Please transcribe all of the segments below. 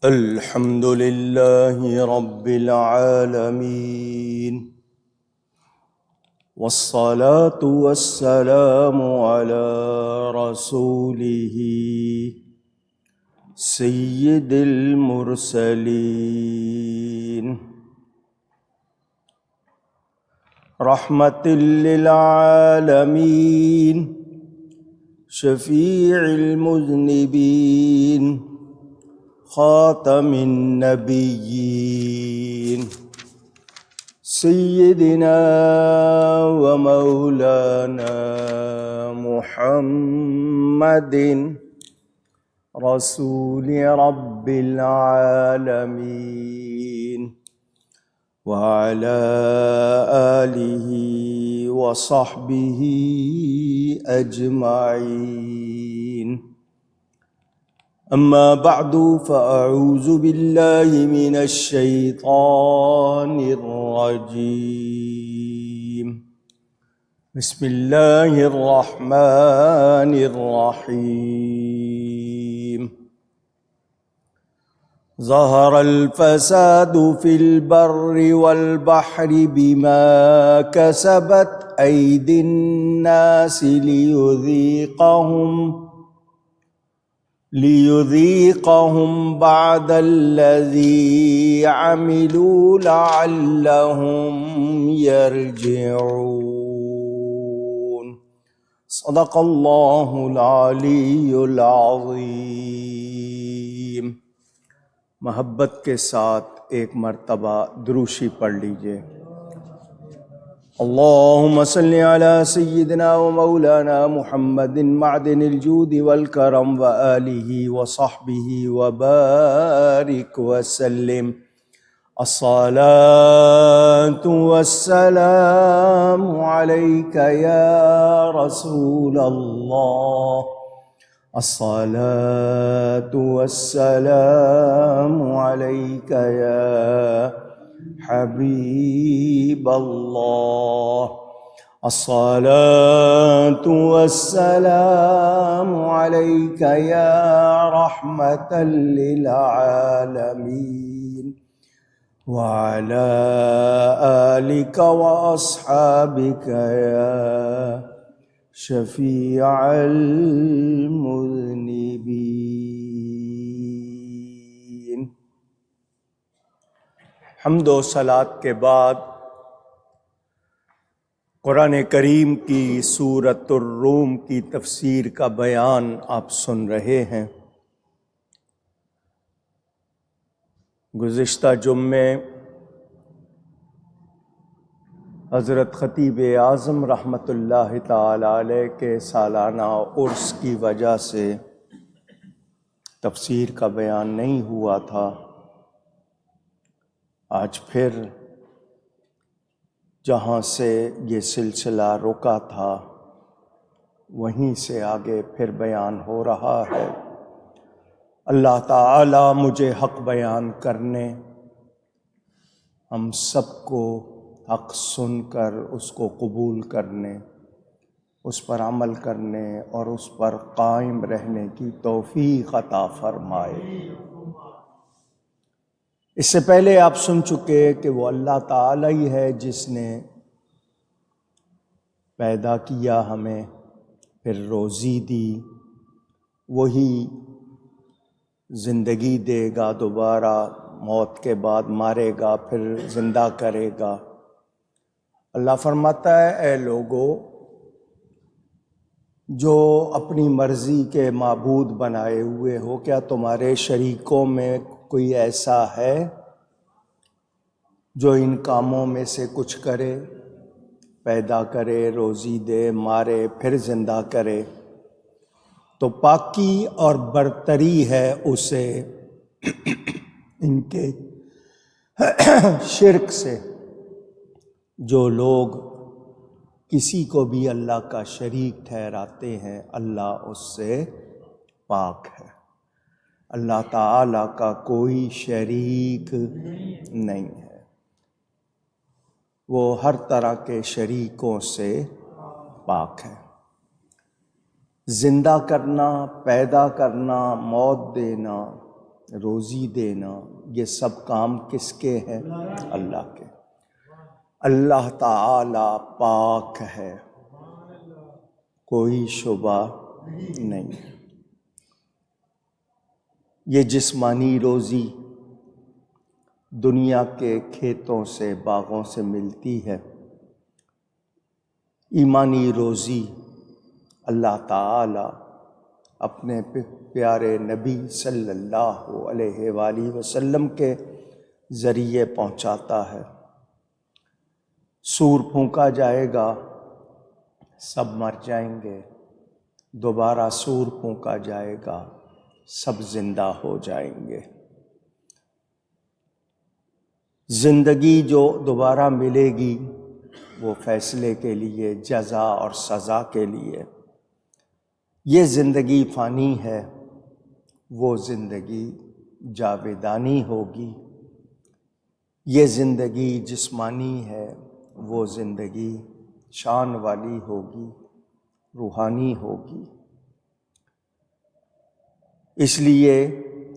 الحمد لله رب العالمين والصلاة والسلام على رسوله سيد المرسلين رحمة للعالمين شفيع المذنبين خاتم النبيين سيدنا ومولانا محمد رسول رب العالمين وعلى آله وصحبه أجمعين. أما بعد فأعوذ بالله من الشيطان الرجيم. بسم الله الرحمن الرحيم. ظهر الفساد في البر والبحر بما كسبت أيدي الناس ليذيقهم بعد الذي عملوا لعلهم يرجعون. صدق الله العلی العظیم. محبت کے ساتھ ایک مرتبہ دروشی پڑھ لیجئے. اللهم صل على سيدنا ومولانا محمد معدن الجود والكرم وآله وصحبه وبارك وسلم. الصلاة والسلام عليك يا رسول الله. الصلاة والسلام عليك يا حبيب الله. الصلاة والسلام عليك يا رحمة للعالمين وعلى آلك وأصحابك يا شفيع المذنبين. حمد و صلات کے بعد قرآن کریم کی سورۃ الروم کی تفسیر کا بیان آپ سن رہے ہیں. گزشتہ جمعے حضرت خطیب اعظم رحمۃ اللہ تعالی علیہ کے سالانہ عرس کی وجہ سے تفسیر کا بیان نہیں ہوا تھا. آج پھر جہاں سے یہ سلسلہ رکا تھا وہیں سے آگے پھر بیان ہو رہا ہے. اللہ تعالی مجھے حق بیان کرنے، ہم سب کو حق سن کر اس کو قبول کرنے، اس پر عمل کرنے اور اس پر قائم رہنے کی توفیق عطا فرمائے. اس سے پہلے آپ سن چکے کہ وہ اللہ تعالی ہی ہے جس نے پیدا کیا ہمیں، پھر روزی دی، وہی زندگی دے گا، دوبارہ موت کے بعد مارے گا، پھر زندہ کرے گا. اللہ فرماتا ہے اے لوگو جو اپنی مرضی کے معبود بنائے ہوئے ہو، کیا تمہارے شریکوں میں کوئی ایسا ہے جو ان کاموں میں سے کچھ کرے، پیدا کرے، روزی دے، مارے، پھر زندہ کرے؟ تو پاکی اور برتری ہے اسے ان کے شرک سے. جو لوگ کسی کو بھی اللہ کا شریک ٹھہراتے ہیں، اللہ اس سے پاک ہے. اللہ تعالی کا کوئی شریک نہیں ہے، وہ ہر طرح کے شریکوں سے پاک ہے. زندہ کرنا، پیدا کرنا، موت دینا، روزی دینا، یہ سب کام کس کے ہیں؟ اللہ کے۔ اللہ تعالی پاک ہے، کوئی شبہ نہیں۔ یہ جسمانی روزی دنیا کے کھیتوں سے، باغوں سے ملتی ہے، ایمانی روزی اللہ تعالی اپنے پیارے نبی صلی اللہ علیہ وآلہ وسلم کے ذریعے پہنچاتا ہے۔ سور پھونکا جائے گا، سب مر جائیں گے، دوبارہ سور پھونکا جائے گا، سب زندہ ہو جائیں گے۔ زندگی جو دوبارہ ملے گی وہ فیصلے کے لیے، جزا اور سزا کے لیے۔ یہ زندگی فانی ہے، وہ زندگی جاویدانی ہوگی۔ یہ زندگی جسمانی ہے، وہ زندگی شان والی ہوگی، روحانی ہوگی۔ اس لیے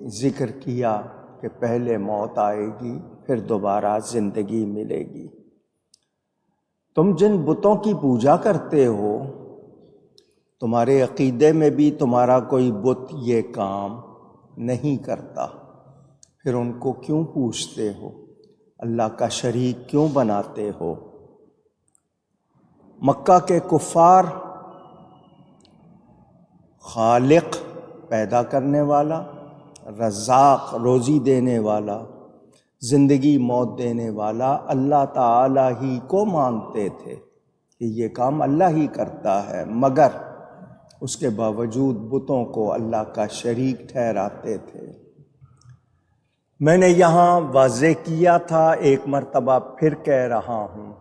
ذکر کیا کہ پہلے موت آئے گی، پھر دوبارہ زندگی ملے گی۔ تم جن بتوں کی پوجا کرتے ہو، تمہارے عقیدے میں بھی تمہارا کوئی بت یہ کام نہیں کرتا، پھر ان کو کیوں پوجتے ہو؟ اللہ کا شریک کیوں بناتے ہو؟ مکہ کے کفار خالق پیدا کرنے والا، رزاق روزی دینے والا، زندگی موت دینے والا اللہ تعالی ہی کو مانتے تھے کہ یہ کام اللہ ہی کرتا ہے، مگر اس کے باوجود بتوں کو اللہ کا شریک ٹھہراتے تھے۔ میں نے یہاں واضح کیا تھا، ایک مرتبہ پھر کہہ رہا ہوں،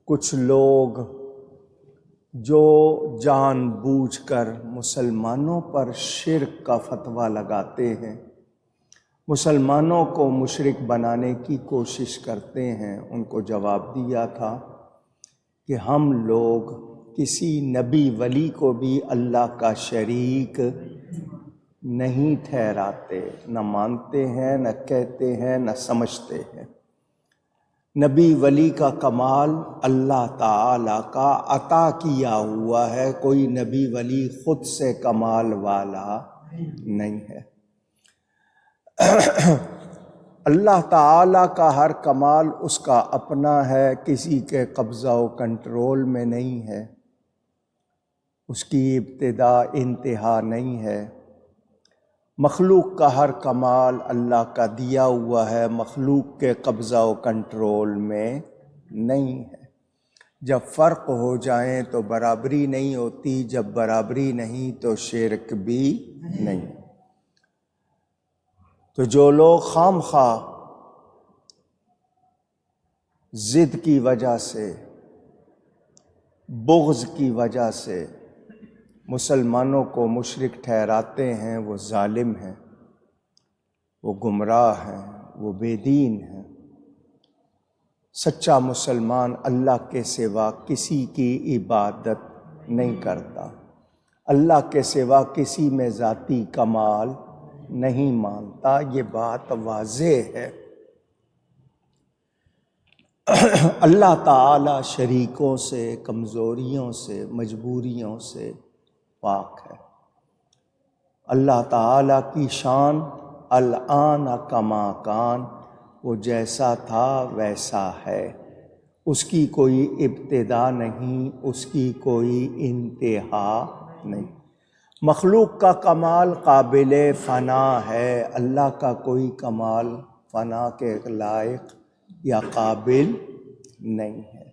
کچھ لوگ جو جان بوجھ کر مسلمانوں پر شرک کا فتویٰ لگاتے ہیں، مسلمانوں کو مشرک بنانے کی کوشش کرتے ہیں، ان کو جواب دیا تھا کہ ہم لوگ کسی نبی ولی کو بھی اللہ کا شریک نہیں ٹھہراتے، نہ مانتے ہیں، نہ کہتے ہیں، نہ سمجھتے ہیں۔ نبی ولی کا کمال اللہ تعالی کا عطا کیا ہوا ہے، کوئی نبی ولی خود سے کمال والا نہیں ہے۔ اللہ تعالی کا ہر کمال اس کا اپنا ہے، کسی کے قبضہ و کنٹرول میں نہیں ہے، اس کی ابتدا انتہا نہیں ہے۔ مخلوق کا ہر کمال اللہ کا دیا ہوا ہے، مخلوق کے قبضہ و کنٹرول میں نہیں ہے۔ جب فرق ہو جائیں تو برابری نہیں ہوتی، جب برابری نہیں تو شرک بھی نہیں۔ تو جو لوگ خام خواہ ضد کی وجہ سے، بغض کی وجہ سے مسلمانوں کو مشرک ٹھہراتے ہیں، وہ ظالم ہیں، وہ گمراہ ہیں، وہ بے دین ہیں۔ سچا مسلمان اللہ کے سوا کسی کی عبادت نہیں کرتا، اللہ کے سوا کسی میں ذاتی کمال نہیں مانتا، یہ بات واضح ہے۔ اللہ تعالی شریکوں سے، کمزوریوں سے، مجبوریوں سے پاک ہے۔ اللہ تعالی کی شان الآن کما کان، وہ جیسا تھا ویسا ہے، اس کی کوئی ابتدا نہیں، اس کی کوئی انتہا نہیں۔ مخلوق کا کمال قابل فنا ہے، اللہ کا کوئی کمال فنا کے لائق یا قابل نہیں ہے۔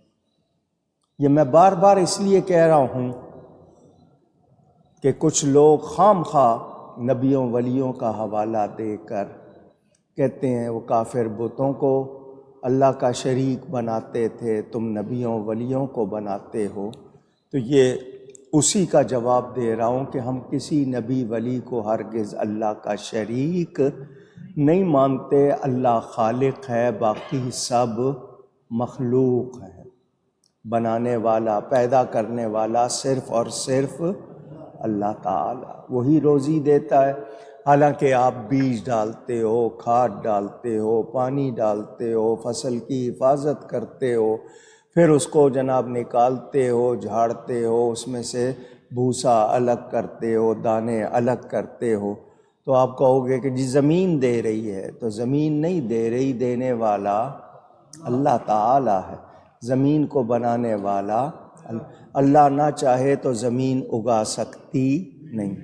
یہ میں بار بار اس لیے کہہ رہا ہوں کہ کچھ لوگ خام خواہ نبیوں ولیوں کا حوالہ دے کر کہتے ہیں وہ کافر بتوں کو اللہ کا شریک بناتے تھے، تم نبیوں ولیوں کو بناتے ہو۔ تو یہ اسی کا جواب دے رہا ہوں کہ ہم کسی نبی ولی کو ہرگز اللہ کا شریک نہیں مانتے۔ اللہ خالق ہے، باقی سب مخلوق ہے۔ بنانے والا، پیدا کرنے والا صرف اور صرف اللہ تعالی وہی روزی دیتا ہے۔ حالانکہ آپ بیج ڈالتے ہو، کھاد ڈالتے ہو، پانی ڈالتے ہو، فصل کی حفاظت کرتے ہو، پھر اس کو جناب نکالتے ہو، جھاڑتے ہو، اس میں سے بھوسا الگ کرتے ہو، دانے الگ کرتے ہو، تو آپ کہو گے کہ جی زمین دے رہی ہے، تو زمین نہیں دے رہی، دینے والا اللہ تعالی ہے، زمین کو بنانے والا اللہ نہ چاہے تو زمین اگا سکتی نہیں۔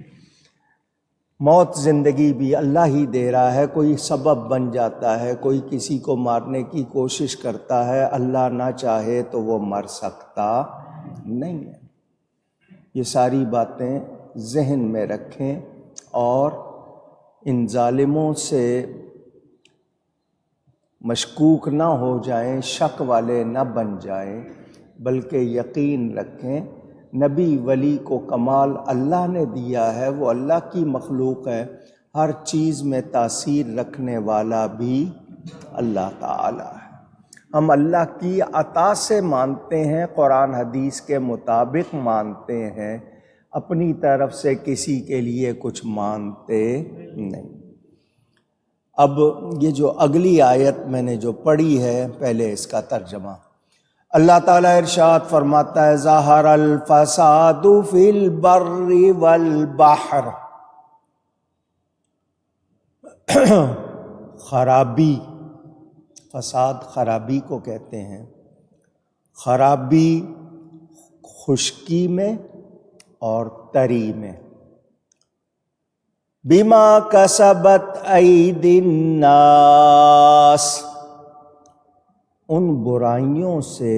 موت زندگی بھی اللہ ہی دے رہا ہے، کوئی سبب بن جاتا ہے، کوئی کسی کو مارنے کی کوشش کرتا ہے، اللہ نہ چاہے تو وہ مر سکتا نہیں ہے۔ یہ ساری باتیں ذہن میں رکھیں اور ان ظالموں سے مشکوک نہ ہو جائیں، شک والے نہ بن جائیں، بلکہ یقین رکھیں نبی ولی کو کمال اللہ نے دیا ہے، وہ اللہ کی مخلوق ہے، ہر چیز میں تاثیر رکھنے والا بھی اللہ تعالی ہے۔ ہم اللہ کی عطا سے مانتے ہیں، قرآن حدیث کے مطابق مانتے ہیں، اپنی طرف سے کسی کے لیے کچھ مانتے نہیں۔ اب یہ جو اگلی آیت میں نے جو پڑھی ہے، پہلے اس کا ترجمہ۔ اللہ تعالیٰ ارشاد فرماتا ہے ظہر الفساد فی البر والبحر، خرابی، فساد خرابی کو کہتے ہیں، خرابی خشکی میں اور تری میں، بما کسبت ایدی الناس، ان برائیوں سے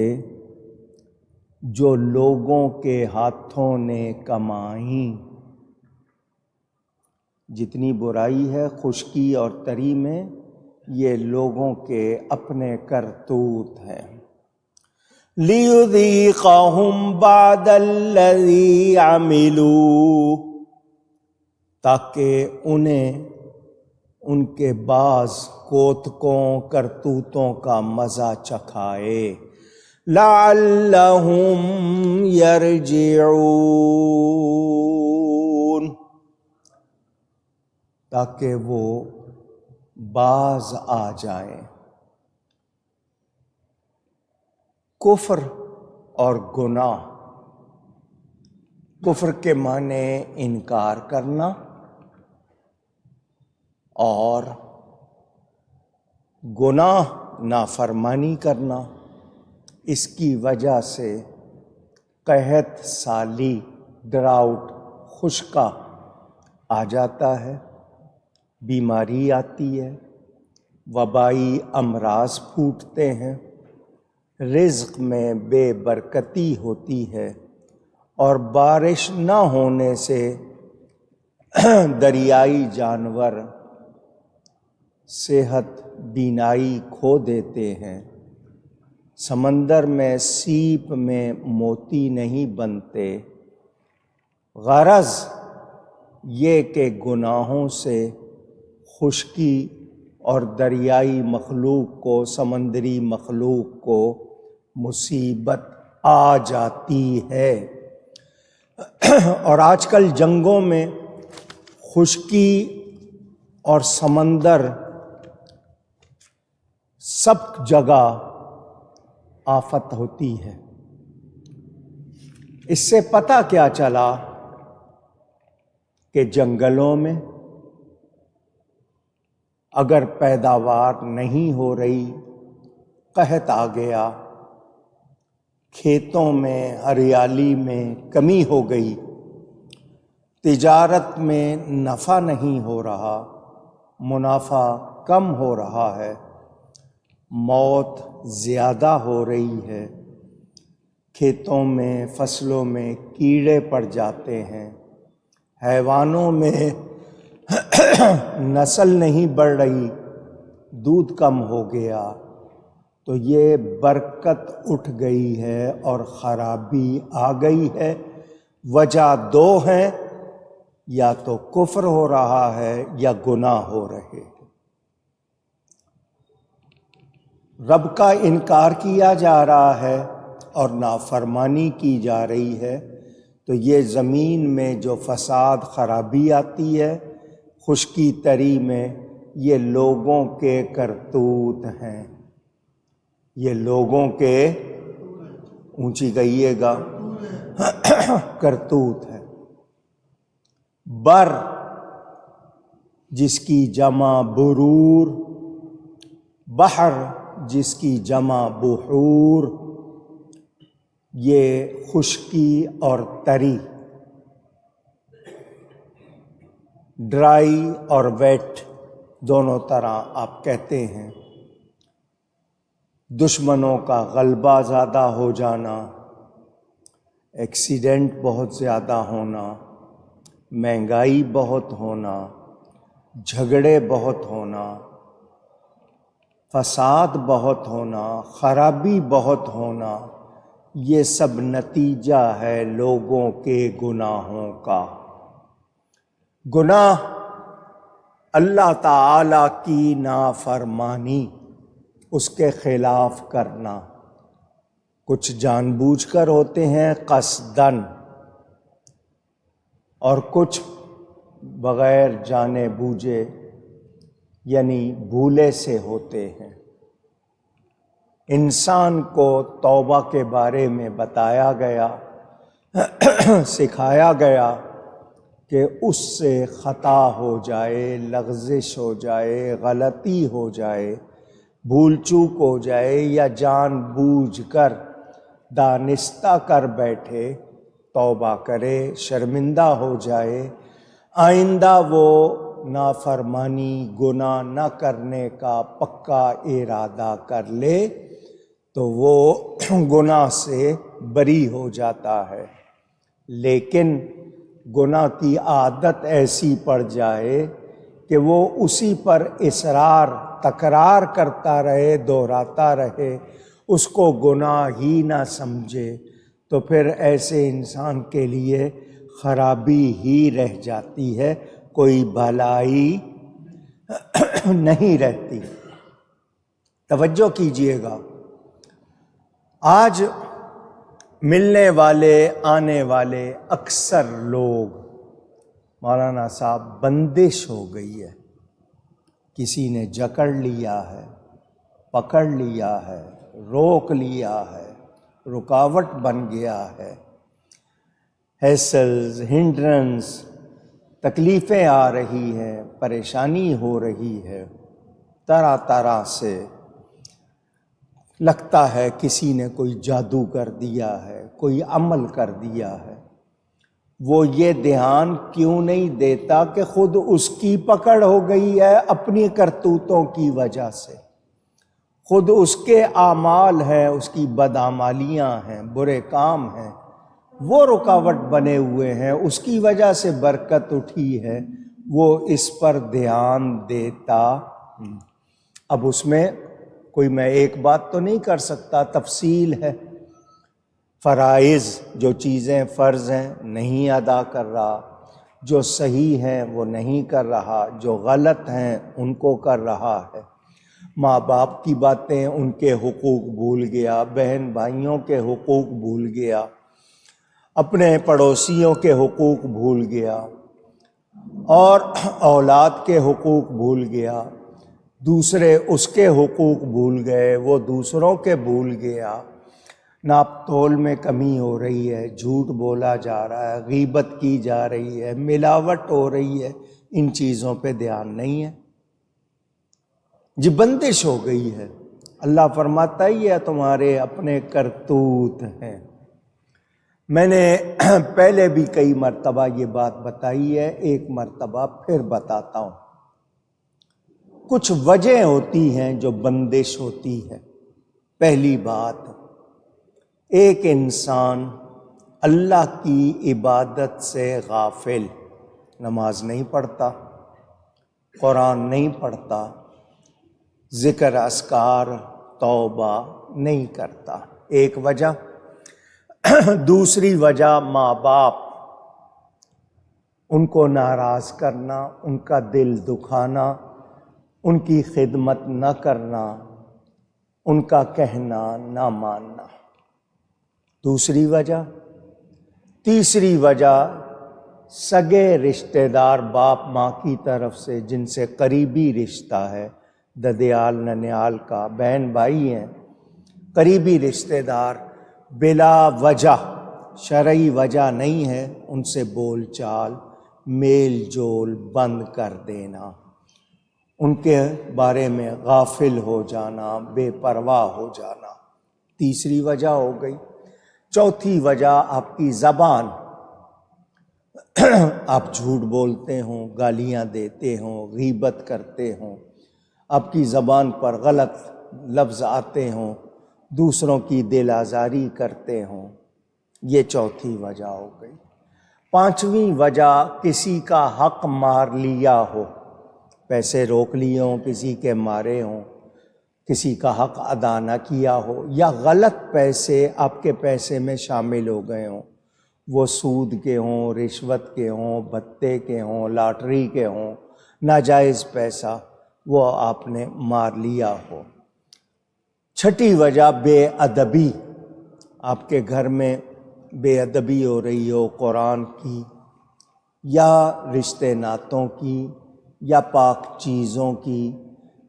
جو لوگوں کے ہاتھوں نے کمائیں۔ جتنی برائی ہے خشکی اور تری میں، یہ لوگوں کے اپنے کرتوت ہیں۔ لِيُذِيقَهُمْ بَعْدَ الَّذِي عَمِلُوا، تاکہ انہیں ان کے بعض کوتکوں کرتوتوں کا مزہ چکھائے۔ لَعَلَّهُمْ يَرْجِعُونَ، تاکہ وہ باز آ جائیں۔ کفر اور گناہ، کفر کے معنی انکار کرنا اور گناہ نافرمانی کرنا، اس کی وجہ سے قحط سالی، ڈراؤٹ، خشکا آ جاتا ہے، بیماری آتی ہے، وبائی امراض پھوٹتے ہیں، رزق میں بے برکتی ہوتی ہے، اور بارش نہ ہونے سے دریائی جانور صحت بینائی کھو دیتے ہیں، سمندر میں سیپ میں موتی نہیں بنتے۔ غرض یہ کہ گناہوں سے خشکی اور دریائی مخلوق کو، سمندری مخلوق کو مصیبت آ جاتی ہے۔ اور آج کل جنگوں میں خشکی اور سمندر سب جگہ آفت ہوتی ہے۔ اس سے پتہ کیا چلا کہ جنگلوں میں اگر پیداوار نہیں ہو رہی، قحط آ گیا، کھیتوں میں ہریالی میں کمی ہو گئی، تجارت میں نفع نہیں ہو رہا، منافع کم ہو رہا ہے، موت زیادہ ہو رہی ہے، کھیتوں میں فصلوں میں کیڑے پڑ جاتے ہیں، حیوانوں میں نسل نہیں بڑھ رہی، دودھ کم ہو گیا، تو یہ برکت اٹھ گئی ہے اور خرابی آ گئی ہے۔ وجہ دو ہیں، یا تو کفر ہو رہا ہے یا گناہ ہو رہے ہیں۔ رب کا انکار کیا جا رہا ہے اور نافرمانی کی جا رہی ہے، تو یہ زمین میں جو فساد خرابی آتی ہے، خشکی تری میں، یہ لوگوں کے کرتوت ہیں، یہ لوگوں کے، اونچی کہیے گا، کرتوت ہے۔ بر جس کی جمع برور، بحر جس کی جمع بحور، یہ خشکی اور تری، ڈرائی اور ویٹ دونوں طرح آپ کہتے ہیں۔ دشمنوں کا غلبہ زیادہ ہو جانا، ایکسیڈنٹ بہت زیادہ ہونا، مہنگائی بہت ہونا، جھگڑے بہت ہونا، فساد بہت ہونا، خرابی بہت ہونا، یہ سب نتیجہ ہے لوگوں کے گناہوں کا۔ گناہ اللہ تعالی کی نافرمانی، اس کے خلاف کرنا، کچھ جان بوجھ کر ہوتے ہیں قصداً، اور کچھ بغیر جانے بوجھے یعنی بھولے سے ہوتے ہیں۔ انسان کو توبہ کے بارے میں بتایا گیا، سکھایا گیا کہ اس سے خطا ہو جائے، لغزش ہو جائے، غلطی ہو جائے، بھول چوک ہو جائے، یا جان بوجھ کر دانستہ کر بیٹھے، توبہ کرے، شرمندہ ہو جائے، آئندہ وہ نافرمانی، گناہ نہ کرنے کا پکا ارادہ کر لے تو وہ گناہ سے بری ہو جاتا ہے۔ لیکن گناہ کی عادت ایسی پڑ جائے کہ وہ اسی پر اصرار، تکرار کرتا رہے، دہراتا رہے، اس کو گناہ ہی نہ سمجھے، تو پھر ایسے انسان کے لیے خرابی ہی رہ جاتی ہے، کوئی بھلائی نہیں رہتی۔ توجہ کیجئے گا، آج ملنے والے، آنے والے اکثر لوگ، مولانا صاحب بندش ہو گئی ہے، کسی نے جکڑ لیا ہے، پکڑ لیا ہے، روک لیا ہے، رکاوٹ بن گیا ہے، ہیسلز، ہنڈرنس، تکلیفیں آ رہی ہیں، پریشانی ہو رہی ہے، طرح طرح سے لگتا ہے کسی نے کوئی جادو کر دیا ہے، کوئی عمل کر دیا ہے۔ وہ یہ دھیان کیوں نہیں دیتا کہ خود اس کی پکڑ ہو گئی ہے اپنی کرتوتوں کی وجہ سے، خود اس کے اعمال ہیں، اس کی بدعمالیاں ہیں، برے کام ہیں، وہ رکاوٹ بنے ہوئے ہیں، اس کی وجہ سے برکت اٹھی ہے، وہ اس پر دھیان دیتا۔ اب اس میں کوئی میں ایک بات تو نہیں کر سکتا، تفصیل ہے، فرائض جو چیزیں فرض ہیں نہیں ادا کر رہا، جو صحیح ہیں وہ نہیں کر رہا، جو غلط ہیں ان کو کر رہا ہے، ماں باپ کی باتیں، ان کے حقوق بھول گیا، بہن بھائیوں کے حقوق بھول گیا، اپنے پڑوسیوں کے حقوق بھول گیا، اور اولاد کے حقوق بھول گیا، دوسرے اس کے حقوق بھول گئے، وہ دوسروں کے بھول گیا، ناپ تول میں کمی ہو رہی ہے، جھوٹ بولا جا رہا ہے، غیبت کی جا رہی ہے، ملاوٹ ہو رہی ہے، ان چیزوں پہ دھیان نہیں ہے، جی بندش ہو گئی ہے۔ اللہ فرماتا ہی ہے تمہارے اپنے کرتوت ہیں۔ میں نے پہلے بھی کئی مرتبہ یہ بات بتائی ہے، ایک مرتبہ پھر بتاتا ہوں۔ کچھ وجہ ہوتی ہیں جو بندش ہوتی ہے۔ پہلی بات، ایک انسان اللہ کی عبادت سے غافل، نماز نہیں پڑھتا، قرآن نہیں پڑھتا، ذکر اذکار توبہ نہیں کرتا، ایک وجہ۔ دوسری وجہ ماں باپ، ان کو ناراض کرنا، ان کا دل دکھانا، ان کی خدمت نہ کرنا، ان کا کہنا نہ ماننا۔ دوسری وجہ، تیسری وجہ سگے رشتہ دار باپ ماں کی طرف سے جن سے قریبی رشتہ ہے، ددیال ننیال کا، بہن بھائی ہیں، قریبی رشتہ دار، بلا وجہ شرعی وجہ نہیں ہے ان سے بول چال میل جول بند کر دینا، ان کے بارے میں غافل ہو جانا، بے پرواہ ہو جانا، تیسری وجہ ہو گئی۔ چوتھی وجہ آپ کی زبان، آپ جھوٹ بولتے ہوں، گالیاں دیتے ہوں، غیبت کرتے ہوں، آپ کی زبان پر غلط لفظ آتے ہوں، دوسروں کی دل آزاری کرتے ہوں، یہ چوتھی وجہ ہو گئی۔ پانچویں وجہ کسی کا حق مار لیا ہو، پیسے روک لیے ہوں، کسی کے مارے ہوں، کسی کا حق ادا نہ کیا ہو، یا غلط پیسے آپ کے پیسے میں شامل ہو گئے ہوں، وہ سود کے ہوں، رشوت کے ہوں، بھتے کے ہوں، لاٹری کے ہوں، ناجائز پیسہ وہ آپ نے مار لیا ہو۔ چھٹی وجہ بے ادبی، آپ کے گھر میں بے ادبی ہو رہی ہو قرآن کی یا رشتے ناتوں کی یا پاک چیزوں کی،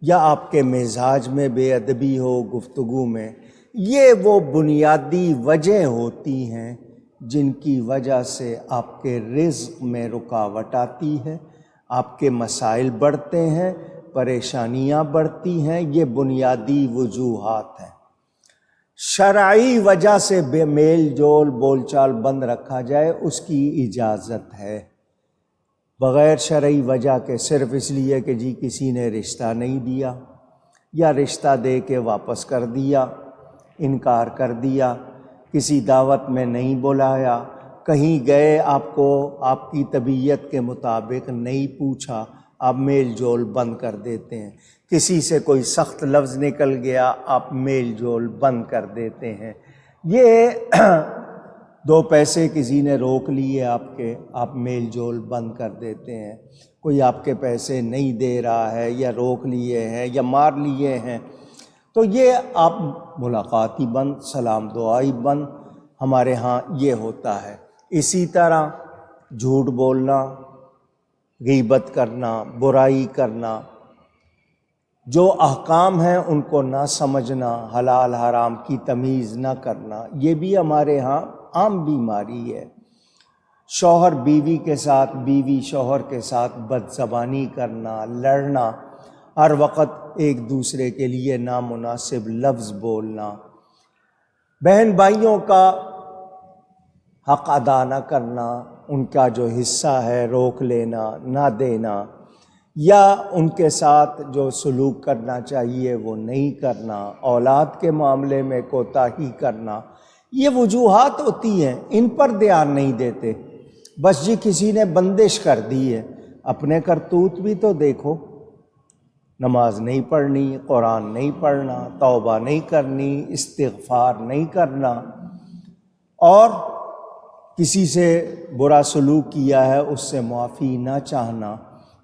یا آپ کے مزاج میں بے ادبی ہو گفتگو میں، یہ وہ بنیادی وجہ ہوتی ہیں جن کی وجہ سے آپ کے رزق میں رکاوٹ آتی ہے، آپ کے مسائل بڑھتے ہیں، پریشانیاں بڑھتی ہیں، یہ بنیادی وجوہات ہیں۔ شرعی وجہ سے بے میل جول بول چال بند رکھا جائے، اس کی اجازت ہے، بغیر شرعی وجہ کے، صرف اس لیے کہ جی کسی نے رشتہ نہیں دیا یا رشتہ دے کے واپس کر دیا، انکار کر دیا، کسی دعوت میں نہیں بلایا، کہیں گئے آپ کو آپ کی طبیعت کے مطابق نہیں پوچھا، آپ میل جول بند کر دیتے ہیں۔ کسی سے کوئی سخت لفظ نکل گیا، آپ میل جول بند کر دیتے ہیں۔ یہ دو پیسے کسی نے روک لیے آپ کے، آپ میل جول بند کر دیتے ہیں۔ کوئی آپ کے پیسے نہیں دے رہا ہے یا روک لیے ہیں یا مار لیے ہیں، تو یہ آپ ملاقاتی بند، سلام دعائی بند، ہمارے ہاں یہ ہوتا ہے۔ اسی طرح جھوٹ بولنا، غیبت کرنا، برائی کرنا، جو احکام ہیں ان کو نہ سمجھنا، حلال حرام کی تمیز نہ کرنا، یہ بھی ہمارے ہاں عام بیماری ہے۔ شوہر بیوی کے ساتھ، بیوی شوہر کے ساتھ بد زبانی کرنا، لڑنا، ہر وقت ایک دوسرے کے لیے نامناسب لفظ بولنا، بہن بھائیوں کا حق ادا نہ کرنا، ان کا جو حصہ ہے روک لینا، نہ دینا، یا ان کے ساتھ جو سلوک کرنا چاہیے وہ نہیں کرنا، اولاد کے معاملے میں کوتاہی کرنا، یہ وجوہات ہوتی ہیں، ان پر دھیان نہیں دیتے۔ بس جی کسی نے بندش کر دی ہے، اپنے کرتوت بھی تو دیکھو، نماز نہیں پڑھنی، قرآن نہیں پڑھنا، توبہ نہیں کرنی، استغفار نہیں کرنا، اور کسی سے برا سلوک کیا ہے اس سے معافی نہ چاہنا،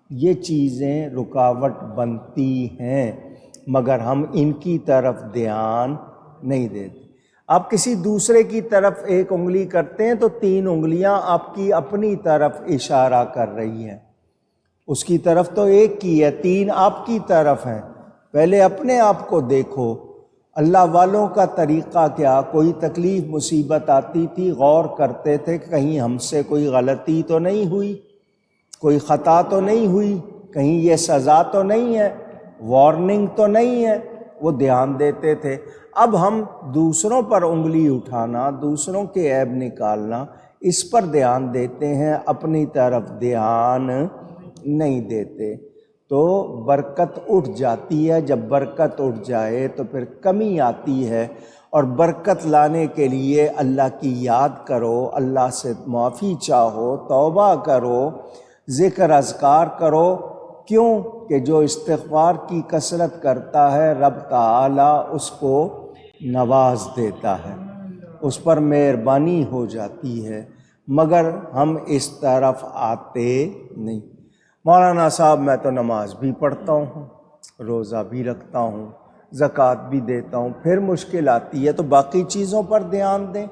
یہ چیزیں رکاوٹ بنتی ہیں، مگر ہم ان کی طرف دھیان نہیں دیتے۔ آپ کسی دوسرے کی طرف ایک انگلی کرتے ہیں تو تین انگلیاں آپ کی اپنی طرف اشارہ کر رہی ہیں، اس کی طرف تو ایک کی ہے، تین آپ کی طرف ہیں۔ پہلے اپنے آپ کو دیکھو۔ اللہ والوں کا طریقہ کیا، کوئی تکلیف مصیبت آتی تھی غور کرتے تھے کہ کہیں ہم سے کوئی غلطی تو نہیں ہوئی، کوئی خطا تو نہیں ہوئی، کہیں یہ سزا تو نہیں ہے، وارننگ تو نہیں ہے، وہ دھیان دیتے تھے۔ اب ہم دوسروں پر انگلی اٹھانا، دوسروں کے عیب نکالنا، اس پر دھیان دیتے ہیں، اپنی طرف دھیان نہیں دیتے، تو برکت اٹھ جاتی ہے۔ جب برکت اٹھ جائے تو پھر کمی آتی ہے، اور برکت لانے کے لیے اللہ کی یاد کرو، اللہ سے معافی چاہو، توبہ کرو، ذکر اذکار کرو۔ کیوں کہ جو استغفار کی کثرت کرتا ہے رب تعالی اس کو نواز دیتا ہے، اس پر مہربانی ہو جاتی ہے، مگر ہم اس طرف آتے نہیں۔ مولانا صاحب میں تو نماز بھی پڑھتا ہوں، روزہ بھی رکھتا ہوں، زکوٰۃ بھی دیتا ہوں، پھر مشکل آتی ہے تو باقی چیزوں پر دھیان دیں۔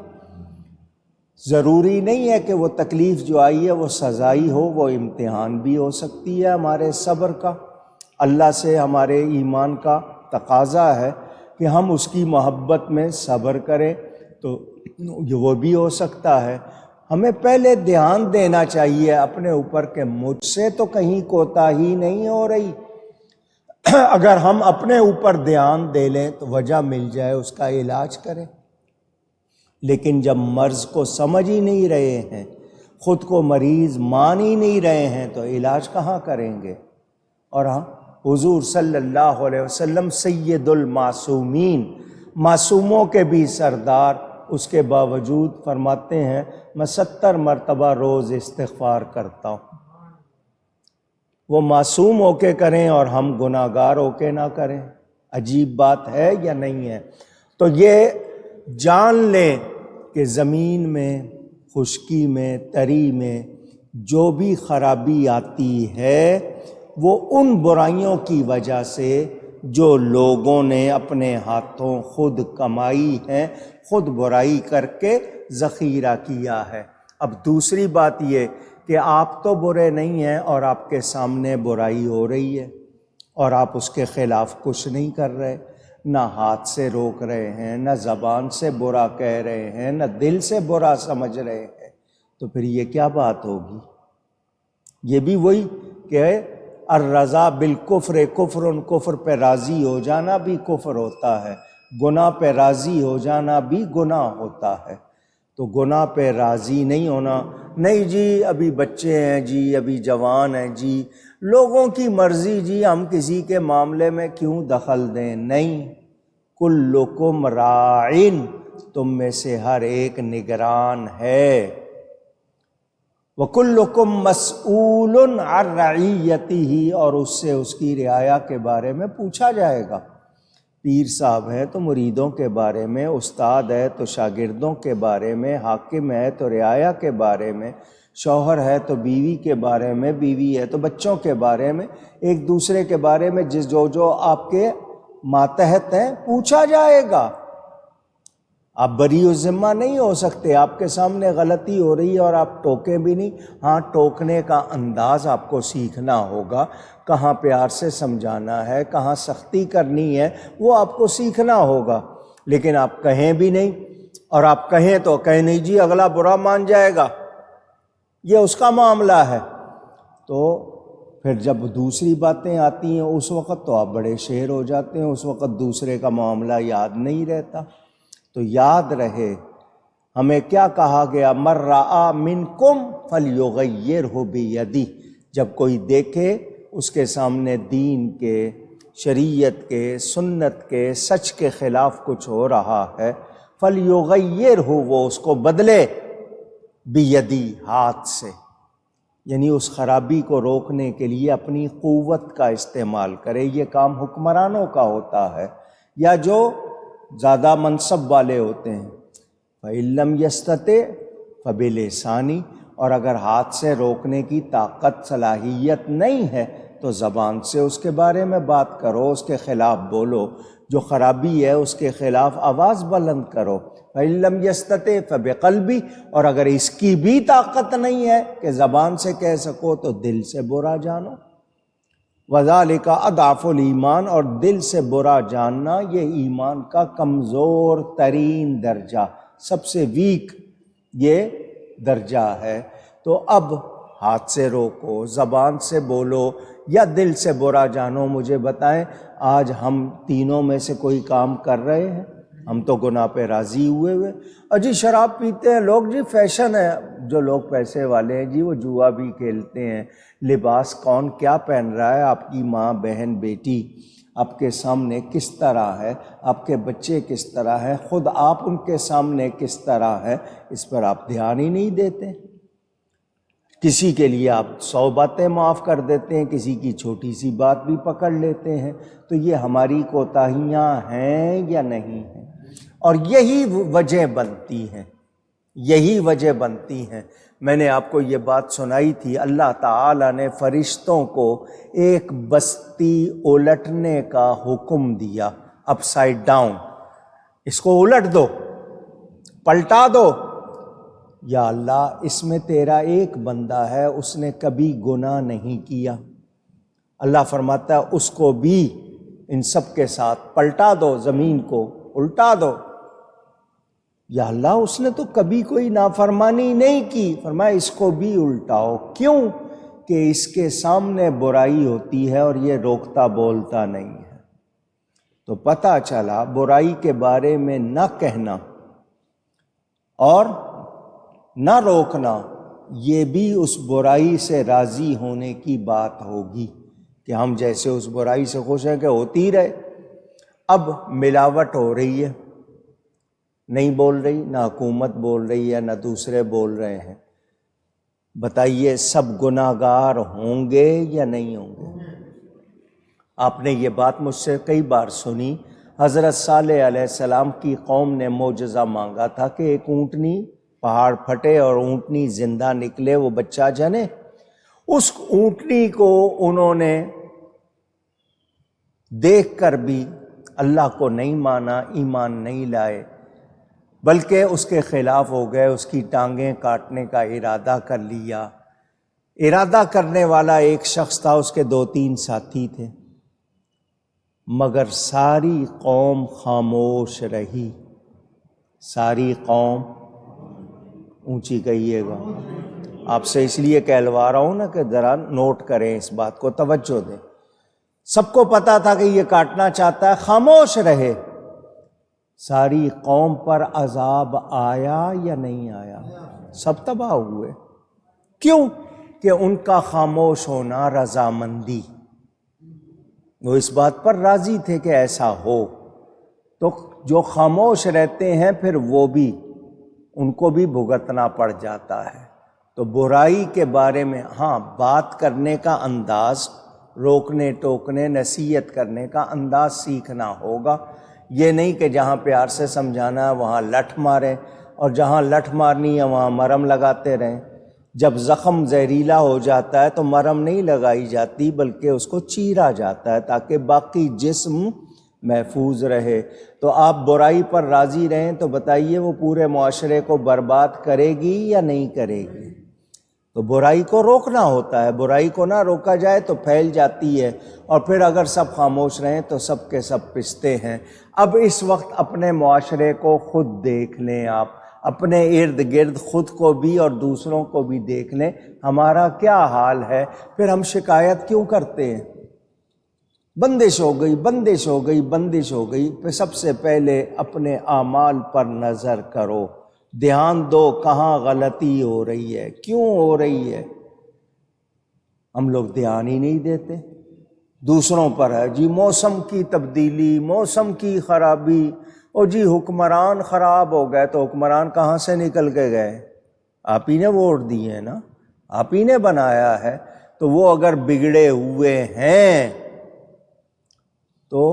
ضروری نہیں ہے کہ وہ تکلیف جو آئی ہے وہ سزائی ہو، وہ امتحان بھی ہو سکتی ہے ہمارے صبر کا۔ اللہ سے ہمارے ایمان کا تقاضا ہے کہ ہم اس کی محبت میں صبر کریں، تو وہ بھی ہو سکتا ہے۔ ہمیں پہلے دھیان دینا چاہیے اپنے اوپر کہ مجھ سے تو کہیں کوتاہی نہیں ہو رہی۔ اگر ہم اپنے اوپر دھیان دے لیں تو وجہ مل جائے، اس کا علاج کریں۔ لیکن جب مرض کو سمجھ ہی نہیں رہے ہیں، خود کو مریض مان ہی نہیں رہے ہیں، تو علاج کہاں کریں گے؟ اور ہاں، حضور صلی اللہ علیہ وسلم سید المعصومین، معصوموں کے بھی سردار، اس کے باوجود فرماتے ہیں میں 70 مرتبہ روز استغفار کرتا ہوں۔ وہ معصوم ہو کے کریں اور ہم گناہ گار ہو کے نہ کریں، عجیب بات ہے یا نہیں ہے؟ تو یہ جان لیں کہ زمین میں، خشکی میں، تری میں جو بھی خرابی آتی ہے وہ ان برائیوں کی وجہ سے جو لوگوں نے اپنے ہاتھوں خود کمائی ہے، خود برائی کر کے ذخیرہ کیا ہے۔ اب دوسری بات یہ کہ آپ تو برے نہیں ہیں اور آپ کے سامنے برائی ہو رہی ہے اور آپ اس کے خلاف کچھ نہیں کر رہے، نہ ہاتھ سے روک رہے ہیں، نہ زبان سے برا کہہ رہے ہیں، نہ دل سے برا سمجھ رہے ہیں، تو پھر یہ کیا بات ہوگی؟ یہ بھی وہی کہ الرضا بالکفر کفر، کفر پہ راضی ہو جانا بھی کفر ہوتا ہے، گناہ پہ راضی ہو جانا بھی گناہ ہوتا ہے۔ تو گناہ پہ راضی نہیں ہونا، نہیں جی ابھی بچے ہیں جی، ابھی جوان ہیں جی، لوگوں کی مرضی جی، ہم کسی کے معاملے میں کیوں دخل دیں؟ نہیں، کلکم راعٍ، تم میں سے ہر ایک نگران ہے، وَكُلُّكُمْ مَسْئُولٌ عَنْ رَعِيَّتِهِ، اور اس سے اس کی رعایا کے بارے میں پوچھا جائے گا۔ پیر صاحب ہے تو مریدوں کے بارے میں، استاد ہے تو شاگردوں کے بارے میں، حاکم ہے تو رعایا کے بارے میں، شوہر ہے تو بیوی کے بارے میں، بیوی ہے تو بچوں کے بارے میں، ایک دوسرے کے بارے میں جو آپ کے ماتحت ہیں پوچھا جائے گا۔ آپ بری ذمہ نہیں ہو سکتے، آپ کے سامنے غلطی ہو رہی ہے اور آپ ٹوکیں بھی نہیں۔ ہاں، ٹوکنے کا انداز آپ کو سیکھنا ہوگا، کہاں پیار سے سمجھانا ہے، کہاں سختی کرنی ہے، وہ آپ کو سیکھنا ہوگا۔ لیکن آپ کہیں بھی نہیں، اور آپ کہیں تو کہیں نہیں جی اگلا برا مان جائے گا، یہ اس کا معاملہ ہے۔ تو پھر جب دوسری باتیں آتی ہیں اس وقت تو آپ بڑے شیر ہو جاتے ہیں، اس وقت دوسرے کا معاملہ یاد نہیں رہتا۔ تو یاد رہے ہمیں کیا کہا گیا، مَن رَآ مِنکم فَلْیُغَیِّرْہُ بِیَدِہِ، جب کوئی دیکھے اس کے سامنے دین کے، شریعت کے، سنت کے، سچ کے خلاف کچھ ہو رہا ہے، فَلْیُغَیِّرْہُ، وہ اس کو بدلے، بِیَدِی، ہاتھ سے، یعنی اس خرابی کو روکنے کے لیے اپنی قوت کا استعمال کرے۔ یہ کام حکمرانوں کا ہوتا ہے یا جو زیادہ منصب والے ہوتے ہیں۔ فَإِن لَّمْ يَسْتَطِعْ فَبِلِسَانِهِ، اور اگر ہاتھ سے روکنے کی طاقت صلاحیت نہیں ہے تو زبان سے اس کے بارے میں بات کرو، اس کے خلاف بولو، جو خرابی ہے اس کے خلاف آواز بلند کرو۔ فَإِن لَّمْ يَسْتَطِعْ فَبِقَلْبِهِ، اور اگر اس کی بھی طاقت نہیں ہے کہ زبان سے کہہ سکو تو دل سے برا جانو۔ وَذَلِكَ أَضْعَفُ الْإِيمَانِ، اور دل سے برا جاننا یہ ایمان کا کمزور ترین درجہ، سب سے ویک یہ درجہ ہے۔ تو اب ہاتھ سے روکو، زبان سے بولو یا دل سے برا جانو، مجھے بتائیں آج ہم تینوں میں سے کوئی کام کر رہے ہیں؟ ہم تو گناہ پہ راضی ہوئے جی شراب پیتے ہیں لوگ، جی فیشن ہے، جو لوگ پیسے والے ہیں جی وہ جوا بھی کھیلتے ہیں، لباس کون کیا پہن رہا ہے، آپ کی ماں، بہن، بیٹی آپ کے سامنے کس طرح ہے، آپ کے بچے کس طرح ہے، خود آپ ان کے سامنے کس طرح ہے، اس پر آپ دھیان ہی نہیں دیتے۔ کسی کے لیے آپ 100 باتیں معاف کر دیتے ہیں، کسی کی چھوٹی سی بات بھی پکڑ لیتے ہیں۔ تو یہ ہماری کوتاہیاں ہیں یا نہیں ہیں؟ اور یہی وجہ بنتی ہیں، یہی وجہ بنتی ہیں۔ میں نے آپ کو یہ بات سنائی تھی، اللہ تعالیٰ نے فرشتوں کو ایک بستی الٹنے کا حکم دیا، اپ سائڈ ڈاؤن، اس کو الٹ دو، پلٹا دو۔ یا اللہ اس میں تیرا ایک بندہ ہے اس نے کبھی گناہ نہیں کیا، اللہ فرماتا ہے اس کو بھی ان سب کے ساتھ پلٹا دو، زمین کو الٹا دو۔ یا اللہ اس نے تو کبھی کوئی نافرمانی نہیں کی، فرمایا اس کو بھی الٹاؤ۔ کیوں؟ کہ اس کے سامنے برائی ہوتی ہے اور یہ روکتا بولتا نہیں ہے۔ تو پتہ چلا برائی کے بارے میں نہ کہنا اور نہ روکنا یہ بھی اس برائی سے راضی ہونے کی بات ہوگی کہ ہم جیسے اس برائی سے خوش ہیں کہ ہوتی رہے۔ اب ملاوٹ ہو رہی ہے، نہیں بول رہی، نہ حکومت بول رہی ہے، نہ دوسرے بول رہے ہیں، بتائیے سب گناہ گار ہوں گے یا نہیں ہوں گے؟ آپ نے یہ بات مجھ سے کئی بار سنی، حضرت صالح علیہ السلام کی قوم نے معجزہ مانگا تھا کہ ایک اونٹنی پہاڑ پھٹے اور اونٹنی زندہ نکلے، وہ بچہ جنے۔ اس اونٹنی کو انہوں نے دیکھ کر بھی اللہ کو نہیں مانا، ایمان نہیں لائے، بلکہ اس کے خلاف ہو گئے، اس کی ٹانگیں کاٹنے کا ارادہ کر لیا۔ ارادہ کرنے والا ایک شخص تھا، اس کے 2-3 ساتھی تھے، مگر ساری قوم خاموش رہی۔ ساری قوم، اونچی کہیے گا، آپ سے اس لیے کہلوا رہا ہوں نا کہ ذرا نوٹ کریں اس بات کو، توجہ دیں۔ سب کو پتا تھا کہ یہ کاٹنا چاہتا ہے، خاموش رہے۔ ساری قوم پر عذاب آیا یا نہیں آیا؟ سب تباہ ہوئے۔ کیوں؟ کہ ان کا خاموش ہونا رضامندی، وہ اس بات پر راضی تھے کہ ایسا ہو۔ تو جو خاموش رہتے ہیں پھر وہ بھی، ان کو بھی بھگتنا پڑ جاتا ہے۔ تو برائی کے بارے میں ہاں بات کرنے کا انداز، روکنے ٹوکنے نصیحت کرنے کا انداز سیکھنا ہوگا۔ یہ نہیں کہ جہاں پیار سے سمجھانا ہے وہاں لٹھ ماریں، اور جہاں لٹھ مارنی ہے وہاں مرہم لگاتے رہیں۔ جب زخم زہریلا ہو جاتا ہے تو مرہم نہیں لگائی جاتی بلکہ اس کو چیرا جاتا ہے تاکہ باقی جسم محفوظ رہے۔ تو آپ برائی پر راضی رہیں تو بتائیے وہ پورے معاشرے کو برباد کرے گی یا نہیں کرے گی؟ تو برائی کو روکنا ہوتا ہے، برائی کو نہ روکا جائے تو پھیل جاتی ہے، اور پھر اگر سب خاموش رہیں تو سب کے سب پستے ہیں۔ اب اس وقت اپنے معاشرے کو خود دیکھ لیں، آپ اپنے ارد گرد خود کو بھی اور دوسروں کو بھی دیکھ لیں، ہمارا کیا حال ہے؟ پھر ہم شکایت کیوں کرتے ہیں؟ بندش ہو گئی، بندش ہو گئی، بندش ہو گئی۔ پھر سب سے پہلے اپنے اعمال پر نظر کرو، دھیان دو کہاں غلطی ہو رہی ہے، کیوں ہو رہی ہے۔ ہم لوگ دھیان ہی نہیں دیتے، دوسروں پر ہے جی موسم کی تبدیلی، موسم کی خرابی، اور جی حکمران خراب ہو گئے۔ تو حکمران کہاں سے نکل کے گئے؟ آپ ہی نے ووٹ دیے ہیں نا، آپ ہی نے بنایا ہے۔ تو وہ اگر بگڑے ہوئے ہیں تو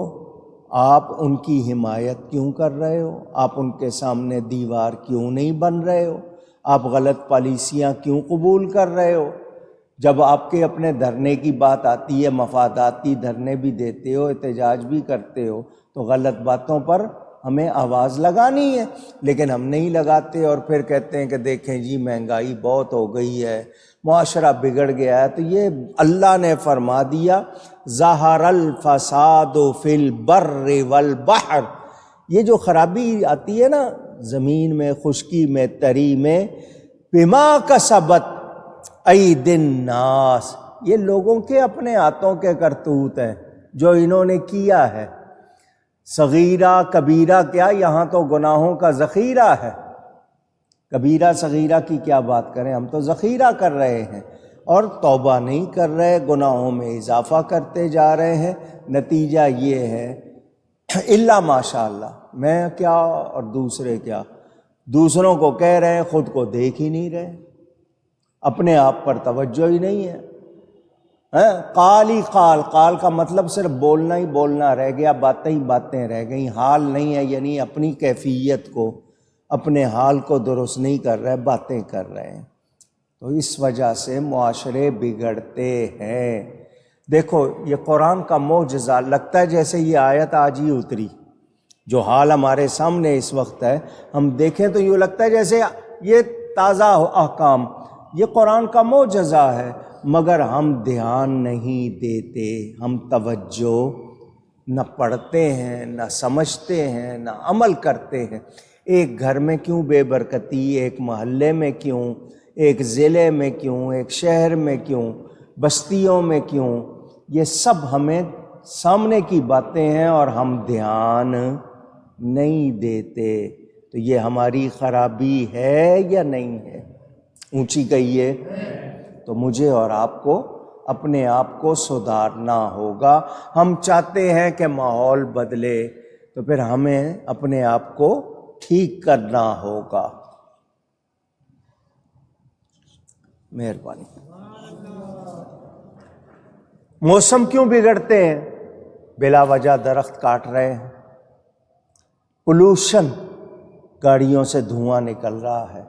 آپ ان کی حمایت کیوں کر رہے ہو؟ آپ ان کے سامنے دیوار کیوں نہیں بن رہے ہو؟ آپ غلط پالیسیاں کیوں قبول کر رہے ہو؟ جب آپ کے اپنے دھرنے کی بات آتی ہے، مفاداتی دھرنے بھی دیتے ہو، احتجاج بھی کرتے ہو، تو غلط باتوں پر ہمیں آواز لگانی ہے، لیکن ہم نہیں لگاتے، اور پھر کہتے ہیں کہ دیکھیں جی مہنگائی بہت ہو گئی ہے، معاشرہ بگڑ گیا ہے۔ تو یہ اللہ نے فرما دیا ظہر الفساد فی البر والبحر، یہ جو خرابی آتی ہے نا زمین میں، خشکی میں، تری میں، بما کسبت ایدی الناس، یہ لوگوں کے اپنے ہاتھوں کے کرتوت ہیں جو انہوں نے کیا ہے۔ صغیرہ کبیرہ کیا، یہاں تو گناہوں کا ذخیرہ ہے۔ کبیرہ صغیرہ کی کیا بات کریں، ہم تو ذخیرہ کر رہے ہیں اور توبہ نہیں کر رہے، گناہوں میں اضافہ کرتے جا رہے ہیں۔ نتیجہ یہ ہے الا ماشاء اللہ، میں کیا اور دوسرے کیا، دوسروں کو کہہ رہے ہیں، خود کو دیکھ ہی نہیں رہے، اپنے آپ پر توجہ ہی نہیں ہے۔ قال ہی قال، قال کا مطلب صرف بولنا ہی بولنا رہ گیا، باتیں ہی باتیں رہ گئیں، حال نہیں ہے، یعنی اپنی کیفیت کو، اپنے حال کو درست نہیں کر رہے، باتیں کر رہے ہیں۔ تو اس وجہ سے معاشرے بگڑتے ہیں۔ دیکھو یہ قرآن کا معجزہ، لگتا ہے جیسے یہ آیت آج ہی اتری، جو حال ہمارے سامنے اس وقت ہے، ہم دیکھیں تو یوں لگتا ہے جیسے یہ تازہ احکام، یہ قرآن کا معجزہ ہے، مگر ہم دھیان نہیں دیتے، ہم توجہ نہ پڑھتے ہیں، نہ سمجھتے ہیں، نہ عمل کرتے ہیں۔ ایک گھر میں کیوں بے برکتی، ایک محلے میں کیوں، ایک ضلع میں کیوں، ایک شہر میں کیوں، بستیوں میں کیوں، یہ سب ہمیں سامنے کی باتیں ہیں اور ہم دھیان نہیں دیتے۔ تو یہ ہماری خرابی ہے یا نہیں ہے؟ اونچی کہیے۔ تو مجھے اور آپ کو اپنے آپ کو سدھارنا ہوگا۔ ہم چاہتے ہیں کہ ماحول بدلے، تو پھر ہمیں اپنے آپ کو ٹھیک کرنا ہوگا۔ مہربانی۔ موسم کیوں بگڑتے ہیں؟ بلا وجہ درخت کاٹ رہے ہیں، پولوشن، گاڑیوں سے دھواں نکل رہا ہے،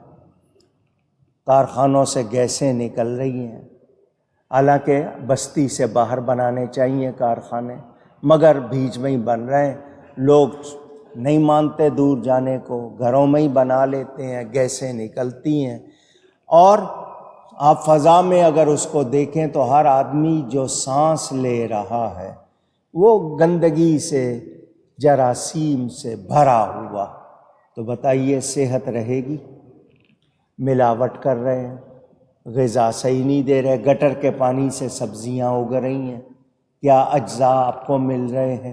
کارخانوں سے گیسیں نکل رہی ہیں، حالانکہ بستی سے باہر بنانے چاہیے کارخانے، مگر بیچ میں ہی بن رہے ہیں۔ لوگ نہیں مانتے دور جانے کو، گھروں میں ہی بنا لیتے ہیں، گیسیں نکلتی ہیں۔ اور آپ فضا میں اگر اس کو دیکھیں تو ہر آدمی جو سانس لے رہا ہے وہ گندگی سے، جراثیم سے بھرا ہوا، تو بتائیے صحت رہے گی؟ ملاوٹ کر رہے ہیں، غذا صحیح نہیں دے رہے، گٹر کے پانی سے سبزیاں اگ رہی ہیں، کیا اجزاء آپ کو مل رہے ہیں؟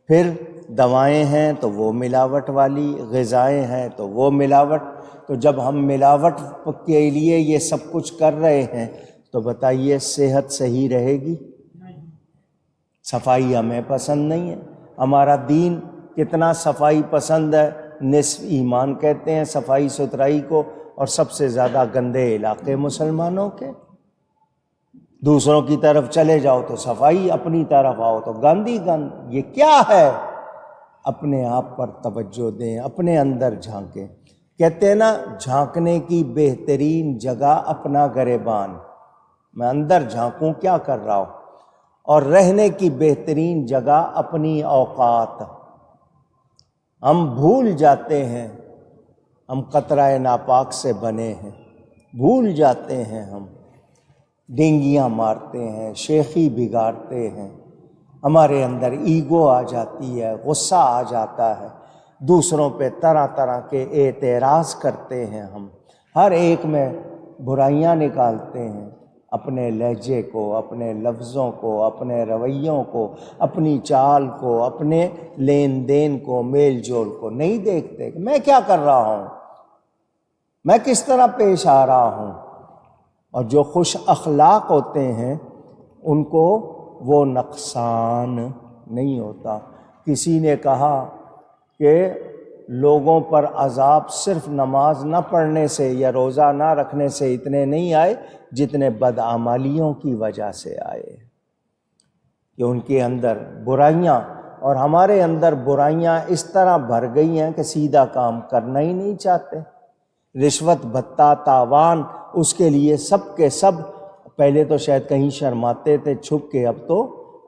پھر دوائیں ہیں تو وہ ملاوٹ والی، غذائیں ہیں تو وہ ملاوٹ۔ تو جب ہم ملاوٹ کے لیے یہ سب کچھ کر رہے ہیں تو بتائیے صحت صحیح رہے گی؟ صفائی ہمیں پسند نہیں ہے۔ ہمارا دین کتنا صفائی پسند ہے، نصف ایمان کہتے ہیں صفائی ستھرائی کو، اور سب سے زیادہ گندے علاقے مسلمانوں کے۔ دوسروں کی طرف چلے جاؤ تو صفائی، اپنی طرف آؤ تو گندی گند۔ یہ کیا ہے؟ اپنے آپ پر توجہ دیں، اپنے اندر جھانکیں۔ کہتے ہیں نا، جھانکنے کی بہترین جگہ اپنا گریبان، میں اندر جھانکوں کیا کر رہا ہوں، اور رہنے کی بہترین جگہ اپنی اوقات۔ ہم بھول جاتے ہیں ہم قطرہ ناپاک سے بنے ہیں، بھول جاتے ہیں، ہم ڈینگیاں مارتے ہیں، شیخی بگاڑتے ہیں، ہمارے اندر ایگو آ جاتی ہے، غصہ آ جاتا ہے، دوسروں پہ طرح طرح کے اعتراض کرتے ہیں، ہم ہر ایک میں برائیاں نکالتے ہیں، اپنے لہجے کو، اپنے لفظوں کو، اپنے رویوں کو، اپنی چال کو، اپنے لین دین کو، میل جول کو نہیں دیکھتے کہ میں کیا کر رہا ہوں، میں کس طرح پیش آ رہا ہوں۔ اور جو خوش اخلاق ہوتے ہیں ان کو وہ نقصان نہیں ہوتا۔ کسی نے کہا کہ لوگوں پر عذاب صرف نماز نہ پڑھنے سے یا روزہ نہ رکھنے سے اتنے نہیں آئے جتنے بدعمالیوں کی وجہ سے آئے، کہ ان کے اندر برائیاں، اور ہمارے اندر برائیاں اس طرح بھر گئی ہیں کہ سیدھا کام کرنا ہی نہیں چاہتے۔ رشوت، بھتہ، تاوان، اس کے لیے سب کے سب، پہلے تو شاید کہیں شرماتے تھے چھپ کے، اب تو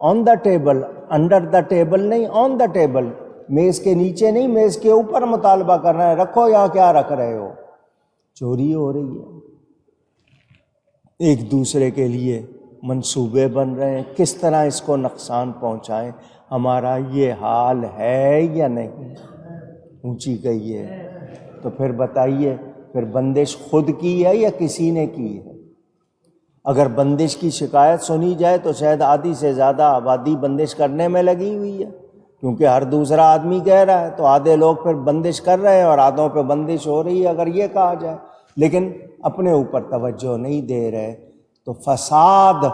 on the table, under the table نہیں، آن دا ٹیبل، میز کے نیچے نہیں، میز کے اوپر مطالبہ کر رہے ہیں، رکھو یا کیا رکھ رہے ہو۔ چوری ہو رہی ہے، ایک دوسرے کے لیے منصوبے بن رہے ہیں، کس طرح اس کو نقصان پہنچائیں۔ ہمارا یہ حال ہے یا نہیں؟ اونچی کہیے۔ تو پھر بتائیے، پھر بندش خود کی ہے یا کسی نے کی ہے؟ اگر بندش کی شکایت سنی جائے تو شاید آدھی سے زیادہ آبادی بندش کرنے میں لگی ہوئی ہے، کیونکہ ہر دوسرا آدمی کہہ رہا ہے، تو آدھے لوگ پھر بندش کر رہے ہیں اور آدھوں پہ بندش ہو رہی ہے اگر یہ کہا جائے، لیکن اپنے اوپر توجہ نہیں دے رہے۔ تو فساد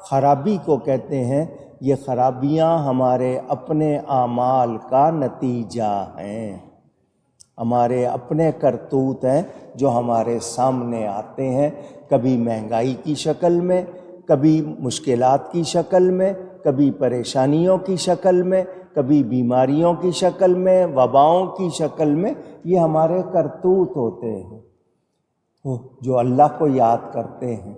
خرابی کو کہتے ہیں، یہ خرابیاں ہمارے اپنے اعمال کا نتیجہ ہیں، ہمارے اپنے کرتوت ہیں جو ہمارے سامنے آتے ہیں، کبھی مہنگائی کی شکل میں، کبھی مشکلات کی شکل میں، کبھی پریشانیوں کی شکل میں، کبھی بیماریوں کی شکل میں، وباؤں کی شکل میں۔ یہ ہمارے کرتوت ہوتے ہیں۔ جو اللہ کو یاد کرتے ہیں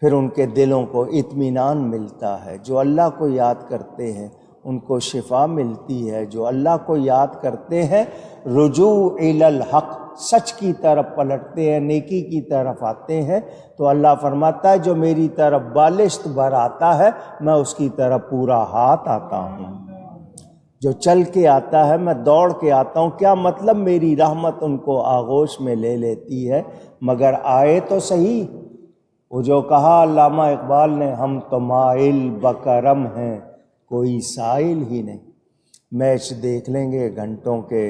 پھر ان کے دلوں کو اطمینان ملتا ہے، جو اللہ کو یاد کرتے ہیں ان کو شفا ملتی ہے، جو اللہ کو یاد کرتے ہیں رجوع الی الحق، سچ کی طرف پلٹتے ہیں، نیکی کی طرف آتے ہیں، تو اللہ فرماتا ہے جو میری طرف بالشت بھر آتا ہے میں اس کی طرف پورا ہاتھ آتا ہوں، جو چل کے آتا ہے میں دوڑ کے آتا ہوں۔ کیا مطلب؟ میری رحمت ان کو آغوش میں لے لیتی ہے، مگر آئے تو صحیح۔ وہ جو کہا علامہ اقبال نے، ہم تو مائل بکرم ہیں کوئی سائل ہی نہیں۔ میچ دیکھ لیں گے گھنٹوں کے،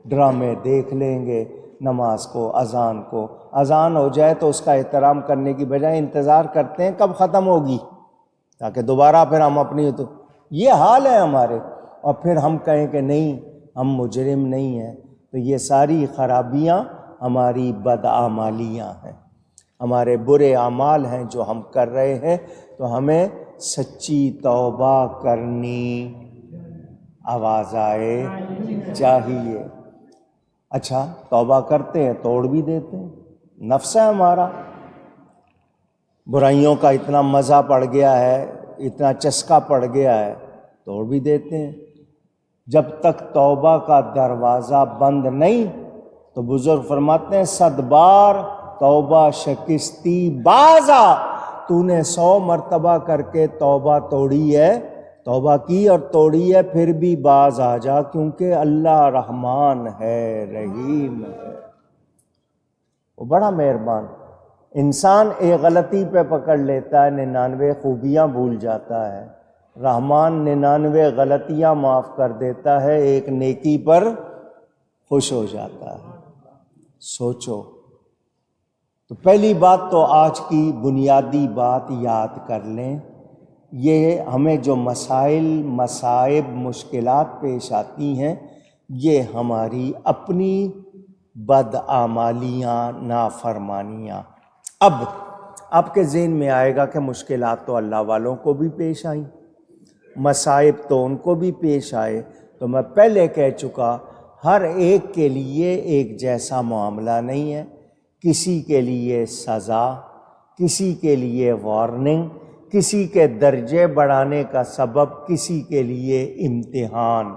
ڈرامے دیکھ لیں گے، نماز کو، اذان کو، اذان ہو جائے تو اس کا احترام کرنے کی بجائے انتظار کرتے ہیں کب ختم ہوگی تاکہ دوبارہ پھر ہم اپنی، تو یہ حال ہے ہمارے، اور پھر ہم کہیں کہ نہیں ہم مجرم نہیں ہیں۔ تو یہ ساری خرابیاں ہماری بدعمالیاں ہیں، ہمارے برے اعمال ہیں جو ہم کر رہے ہیں، تو ہمیں سچی توبہ کرنی آواز آئے چاہیے۔ اچھا توبہ کرتے ہیں توڑ بھی دیتے ہیں، نفس ہے ہمارا، برائیوں کا اتنا مزہ پڑ گیا ہے، اتنا چسکا پڑ گیا ہے، توڑ بھی دیتے ہیں۔ جب تک توبہ کا دروازہ بند نہیں تو بزرگ فرماتے ہیں 100 بار توبہ شکستی بازا، تو نے 100 مرتبہ کر کے توبہ توڑی ہے، توبہ کی اور توڑی ہے، پھر بھی باز آ جا، کیونکہ اللہ رحمان ہے، رحیم ہے، وہ بڑا مہربان۔ انسان ایک غلطی پہ پکڑ لیتا ہے، 99 خوبیاں بھول جاتا ہے، رحمان 99 غلطیاں معاف کر دیتا ہے، ایک نیکی پر خوش ہو جاتا ہے۔ سوچو، تو پہلی بات تو آج کی بنیادی بات یاد کر لیں، یہ ہمیں جو مسائل، مصائب، مشکلات پیش آتی ہیں، یہ ہماری اپنی بدعمالیاں، نافرمانیاں۔ اب آپ کے ذہن میں آئے گا کہ مشکلات تو اللہ والوں کو بھی پیش آئیں، مصائب تو ان کو بھی پیش آئے، تو میں پہلے کہہ چکا ہر ایک کے لیے ایک جیسا معاملہ نہیں ہے، کسی کے لیے سزا، کسی کے لیے وارننگ، کسی کے درجے بڑھانے کا سبب، کسی کے لیے امتحان،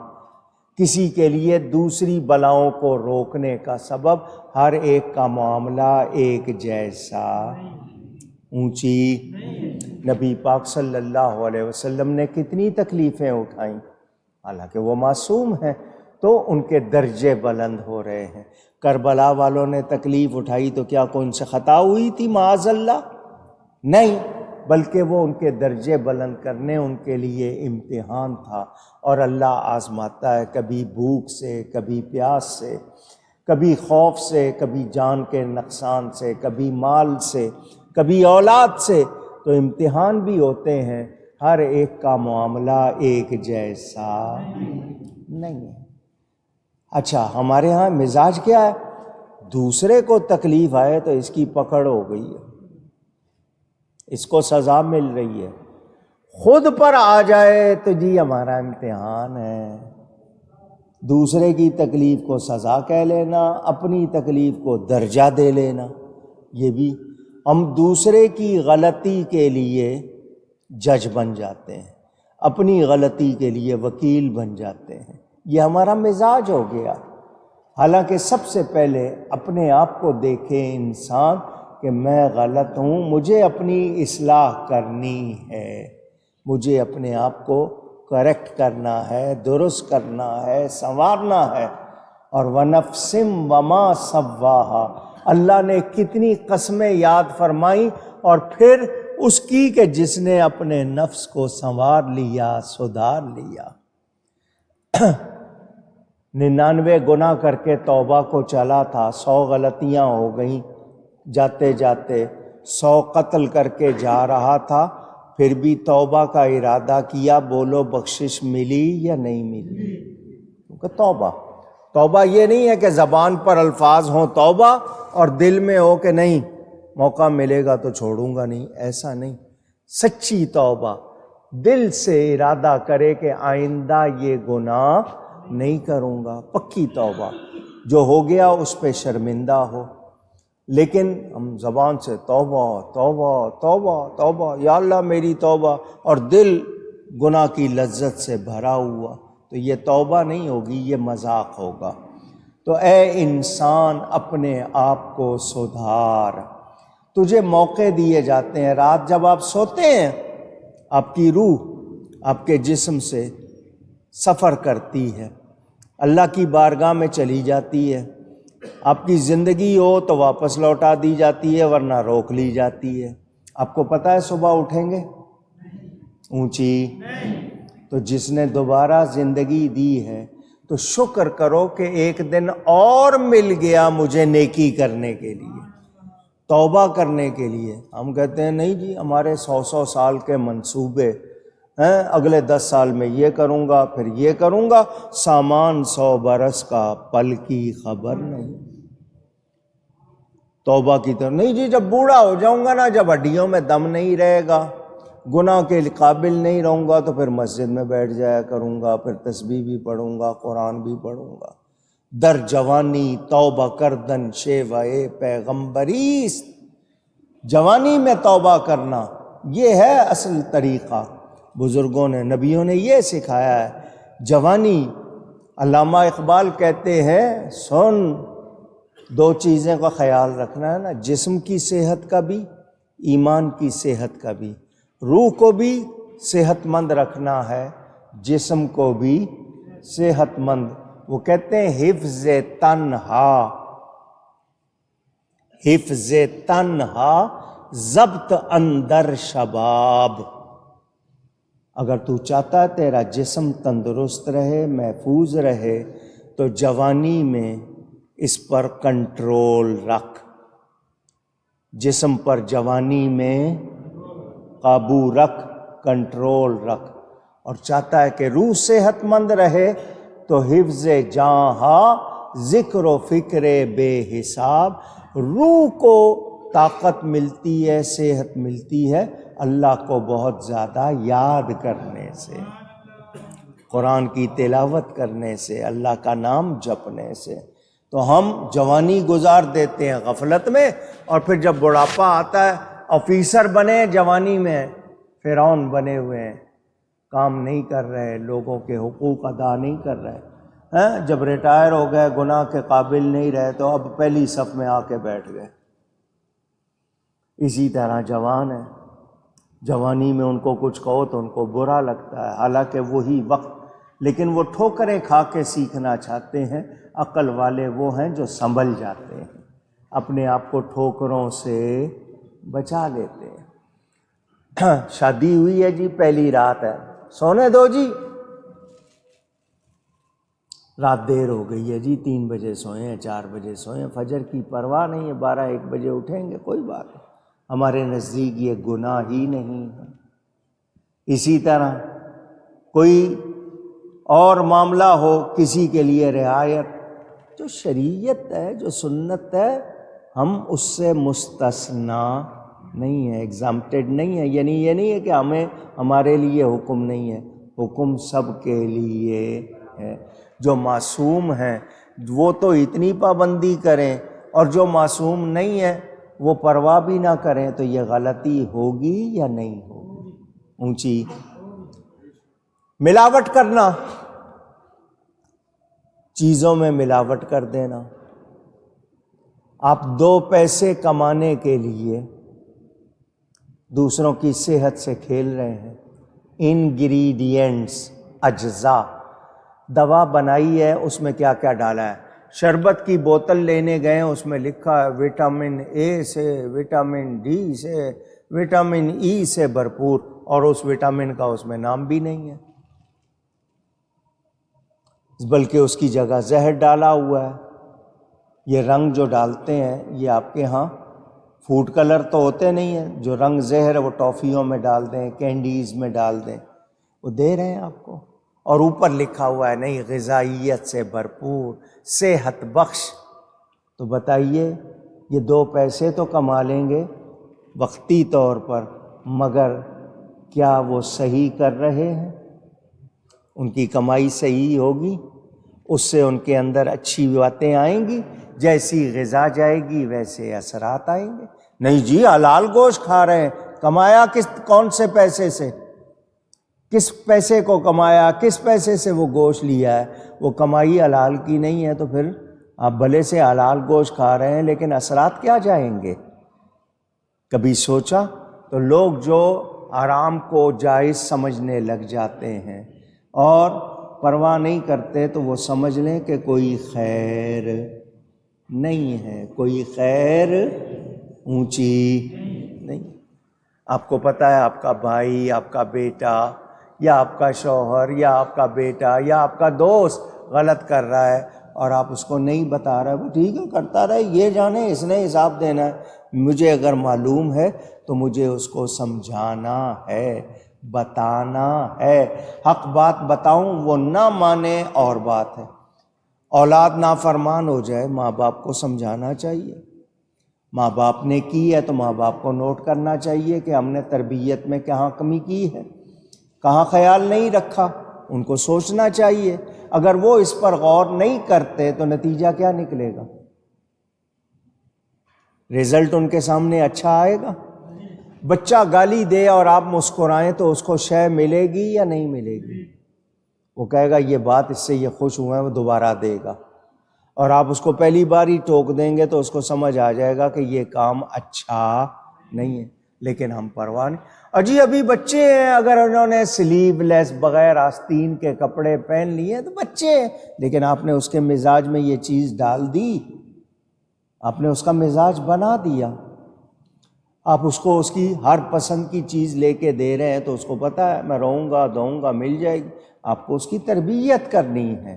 کسی کے لیے دوسری بلاؤں کو روکنے کا سبب، ہر ایک کا معاملہ ایک جیسا اونچی۔ نبی پاک صلی اللہ علیہ وسلم نے کتنی تکلیفیں اٹھائیں، حالانکہ وہ معصوم ہیں، تو ان کے درجے بلند ہو رہے ہیں۔ کربلا والوں نے تکلیف اٹھائی تو کیا کوئی ان سے خطا ہوئی تھی معاذ اللہ؟ نہیں، بلکہ وہ ان کے درجے بلند کرنے ان کے لیے امتحان تھا، اور اللہ آزماتا ہے کبھی بھوک سے، کبھی پیاس سے، کبھی خوف سے، کبھی جان کے نقصان سے، کبھی مال سے، کبھی اولاد سے، تو امتحان بھی ہوتے ہیں، ہر ایک کا معاملہ ایک جیسا نہیں ہے۔ اچھا ہمارے ہاں مزاج کیا ہے؟ دوسرے کو تکلیف آئے تو اس کی پکڑ ہو گئی ہے، اس کو سزا مل رہی ہے، خود پر آ جائے تو جی ہمارا امتحان ہے۔ دوسرے کی تکلیف کو سزا کہہ لینا، اپنی تکلیف کو درجہ دے لینا، یہ بھی ہم دوسرے کی غلطی کے لیے جج بن جاتے ہیں، اپنی غلطی کے لیے وکیل بن جاتے ہیں، یہ ہمارا مزاج ہو گیا۔ حالانکہ سب سے پہلے اپنے آپ کو دیکھے انسان کہ میں غلط ہوں، مجھے اپنی اصلاح کرنی ہے، مجھے اپنے آپ کو کریکٹ کرنا ہے، درست کرنا ہے، سنوارنا ہے۔ اور وَنَفْسٍ وَمَا سَوَّاهَا، اللہ نے کتنی قسمیں یاد فرمائیں، اور پھر اس کی کہ جس نے اپنے نفس کو سنوار لیا، سدھار لیا۔ 99 گناہ کر کے توبہ کو چلا تھا، 100 غلطیاں ہو گئیں، جاتے جاتے 100 قتل کر کے جا رہا تھا، پھر بھی توبہ کا ارادہ کیا، بولو بخشش ملی یا نہیں ملی؟ کیونکہ توبہ یہ نہیں ہے کہ زبان پر الفاظ ہوں توبہ اور دل میں ہو کہ نہیں موقع ملے گا تو چھوڑوں گا نہیں، ایسا نہیں۔ سچی توبہ، دل سے ارادہ کرے کہ آئندہ یہ گناہ نہیں کروں گا، پکی توبہ، جو ہو گیا اس پہ شرمندہ ہو۔ لیکن ہم زبان سے توبہ توبہ توبہ توبہ، یا اللہ میری توبہ، اور دل گناہ کی لذت سے بھرا ہوا، تو یہ توبہ نہیں ہوگی، یہ مذاق ہوگا۔ تو اے انسان اپنے آپ کو سدھار، تجھے موقع دیے جاتے ہیں۔ رات جب آپ سوتے ہیں آپ کی روح آپ کے جسم سے سفر کرتی ہے، اللہ کی بارگاہ میں چلی جاتی ہے۔ آپ کی زندگی ہو تو واپس لوٹا دی جاتی ہے، ورنہ روک لی جاتی ہے۔ آپ کو پتہ ہے صبح اٹھیں گے اونچی؟ تو جس نے دوبارہ زندگی دی ہے تو شکر کرو کہ ایک دن اور مل گیا مجھے نیکی کرنے کے لیے، توبہ کرنے کے لیے۔ ہم کہتے ہیں نہیں جی ہمارے 100 سال کے منصوبے ہیں، اگلے 10 سال میں یہ کروں گا، پھر یہ کروں گا، سامان 100 برس کا پل کی خبر نہیں۔ توبہ کی طرف نہیں جی، جب بوڑھا ہو جاؤں گا نا، جب ہڈیوں میں دم نہیں رہے گا، گناہ کے قابل نہیں رہوں گا، تو پھر مسجد میں بیٹھ جایا کروں گا، پھر تسبیح بھی پڑھوں گا، قرآن بھی پڑھوں گا۔ در جوانی توبہ کردن شیوائے پیغمبریست، جوانی میں توبہ کرنا یہ ہے اصل طریقہ۔ بزرگوں نے، نبیوں نے یہ سکھایا ہے۔ جوانی، علامہ اقبال کہتے ہیں سن، 2 چیزیں کا خیال رکھنا ہے نا، جسم کی صحت کا بھی، ایمان کی صحت کا بھی۔ روح کو بھی صحت مند رکھنا ہے، جسم کو بھی صحت مند۔ وہ کہتے ہیں حفظ تنہا، حفظ تنہا ضبط اندر شباب۔ اگر تو چاہتا ہے تیرا جسم تندرست رہے، محفوظ رہے، تو جوانی میں اس پر کنٹرول رکھ، جسم پر جوانی میں قابو رکھ، کنٹرول رکھ۔ اور چاہتا ہے کہ روح صحت مند رہے تو حفظ جاں ذکر و فکر بے حساب۔ روح کو طاقت ملتی ہے، صحت ملتی ہے اللہ کو بہت زیادہ یاد کرنے سے، قرآن کی تلاوت کرنے سے، اللہ کا نام جپنے سے۔ تو ہم جوانی گزار دیتے ہیں غفلت میں، اور پھر جب بڑھاپا آتا ہے، آفیسر بنے جوانی میں، فرعون بنے ہوئے ہیں، کام نہیں کر رہے، لوگوں کے حقوق ادا نہیں کر رہے، جب ریٹائر ہو گئے، گناہ کے قابل نہیں رہے، تو اب پہلی صف میں آ کے بیٹھ گئے۔ اسی طرح جوان ہے، جوانی میں ان کو کچھ کہو تو ان کو برا لگتا ہے، حالانکہ وہی وقت، لیکن وہ ٹھوکریں کھا کے سیکھنا چاہتے ہیں۔ عقل والے وہ ہیں جو سنبھل جاتے ہیں، اپنے آپ کو ٹھوکروں سے بچا لیتے ہیں۔ شادی ہوئی ہے جی، پہلی رات ہے، سونے دو جی، رات دیر ہو گئی ہے جی، 3 بجے سوئیں ہیں، 4 بجے سوئیں ہیں، فجر کی پرواہ نہیں ہے، 12-1 بجے اٹھیں گے، کوئی بات نہیں، ہمارے نزدیک یہ گناہ ہی نہیں ہے۔ اسی طرح کوئی اور معاملہ ہو، کسی کے لیے رعایت، جو شریعت ہے، جو سنت ہے، ہم اس سے مستثنا نہیں ہے، ایگزامپٹڈ نہیں ہے۔ یعنی یہ نہیں ہے کہ ہمارے لیے حکم نہیں ہے، حکم سب کے لیے ہے۔ جو معصوم ہیں وہ تو اتنی پابندی کریں، اور جو معصوم نہیں ہے وہ پرواہ بھی نہ کریں، تو یہ غلطی ہوگی یا نہیں ہوگی؟ اونچی ملاوٹ کرنا، چیزوں میں ملاوٹ کر دینا۔ آپ 2 پیسے کمانے کے لیے دوسروں کی صحت سے کھیل رہے ہیں۔ انگریڈینٹس، اجزاء، دوا بنائی ہے، اس میں کیا کیا ڈالا ہے۔ شربت کی بوتل لینے گئے، اس میں لکھا ہے وٹامن اے سے، وٹامن ڈی سے، وٹامن ای سے بھرپور، اور اس وٹامن کا اس میں نام بھی نہیں ہے، بلکہ اس کی جگہ زہر ڈالا ہوا ہے۔ یہ رنگ جو ڈالتے ہیں، یہ آپ کے ہاں فوڈ کلر تو ہوتے نہیں ہیں، جو رنگ زہر ہے وہ ٹافیوں میں ڈال دیں، کینڈیز میں ڈال دیں، وہ دے رہے ہیں آپ کو، اور اوپر لکھا ہوا ہے نہیں، غذائیت سے بھرپور، صحت بخش۔ تو بتائیے، یہ 2 پیسے تو کما لیں گے وقتی طور پر، مگر کیا وہ صحیح کر رہے ہیں؟ ان کی کمائی صحیح ہوگی؟ اس سے ان کے اندر اچھی باتیں آئیں گی؟ جیسی غذا جائے گی ویسے اثرات آئیں گے؟ نہیں جی، حلال گوشت کھا رہے ہیں، کمایا کون سے پیسے سے؟ کس پیسے کو کمایا، کس پیسے سے وہ گوشت لیا ہے؟ وہ کمائی حلال کی نہیں ہے، تو پھر آپ بھلے سے حلال گوشت کھا رہے ہیں لیکن اثرات کیا جائیں گے؟ کبھی سوچا؟ تو لوگ جو حرام کو جائز سمجھنے لگ جاتے ہیں اور پرواہ نہیں کرتے تو وہ سمجھ لیں کہ کوئی خیر نہیں ہے، کوئی خیر اونچی نہیں۔ آپ کو پتہ ہے آپ کا بھائی، آپ کا بیٹا یا آپ کا شوہر یا آپ کا بیٹا یا آپ کا دوست غلط کر رہا ہے اور آپ اس کو نہیں بتا رہے، وہ ٹھیک ہے کرتا رہے، یہ جانے اس نے حساب دینا ہے۔ مجھے اگر معلوم ہے تو مجھے اس کو سمجھانا ہے، بتانا ہے، حق بات بتاؤں، وہ نہ مانے اور بات ہے۔ اولاد نافرمان ہو جائے، ماں باپ کو سمجھانا چاہیے۔ ماں باپ نے کی ہے تو ماں باپ کو نوٹ کرنا چاہیے کہ ہم نے تربیت میں کہاں کمی کی ہے، کہاں خیال نہیں رکھا، ان کو سوچنا چاہیے۔ اگر وہ اس پر غور نہیں کرتے تو نتیجہ کیا نکلے گا؟ رزلٹ ان کے سامنے اچھا آئے گا؟ بچہ گالی دے اور آپ مسکرائیں تو اس کو شے ملے گی یا نہیں ملے گی؟ وہ کہے گا یہ بات اس سے یہ خوش ہوا ہے، وہ دوبارہ دے گا۔ اور آپ اس کو پہلی بار ہی ٹوک دیں گے تو اس کو سمجھ آ جائے گا کہ یہ کام اچھا نہیں ہے، لیکن ہم پرواہ نہیں۔ اجی ابھی بچے ہیں، اگر انہوں نے سلیو لیس بغیر آستین کے کپڑے پہن لیے تو بچے ہیں، لیکن آپ نے اس کے مزاج میں یہ چیز ڈال دی، آپ نے اس کا مزاج بنا دیا۔ آپ اس کو اس کی ہر پسند کی چیز لے کے دے رہے ہیں تو اس کو پتہ ہے میں رہوں گا دوں گا مل جائے گی۔ آپ کو اس کی تربیت کرنی ہے،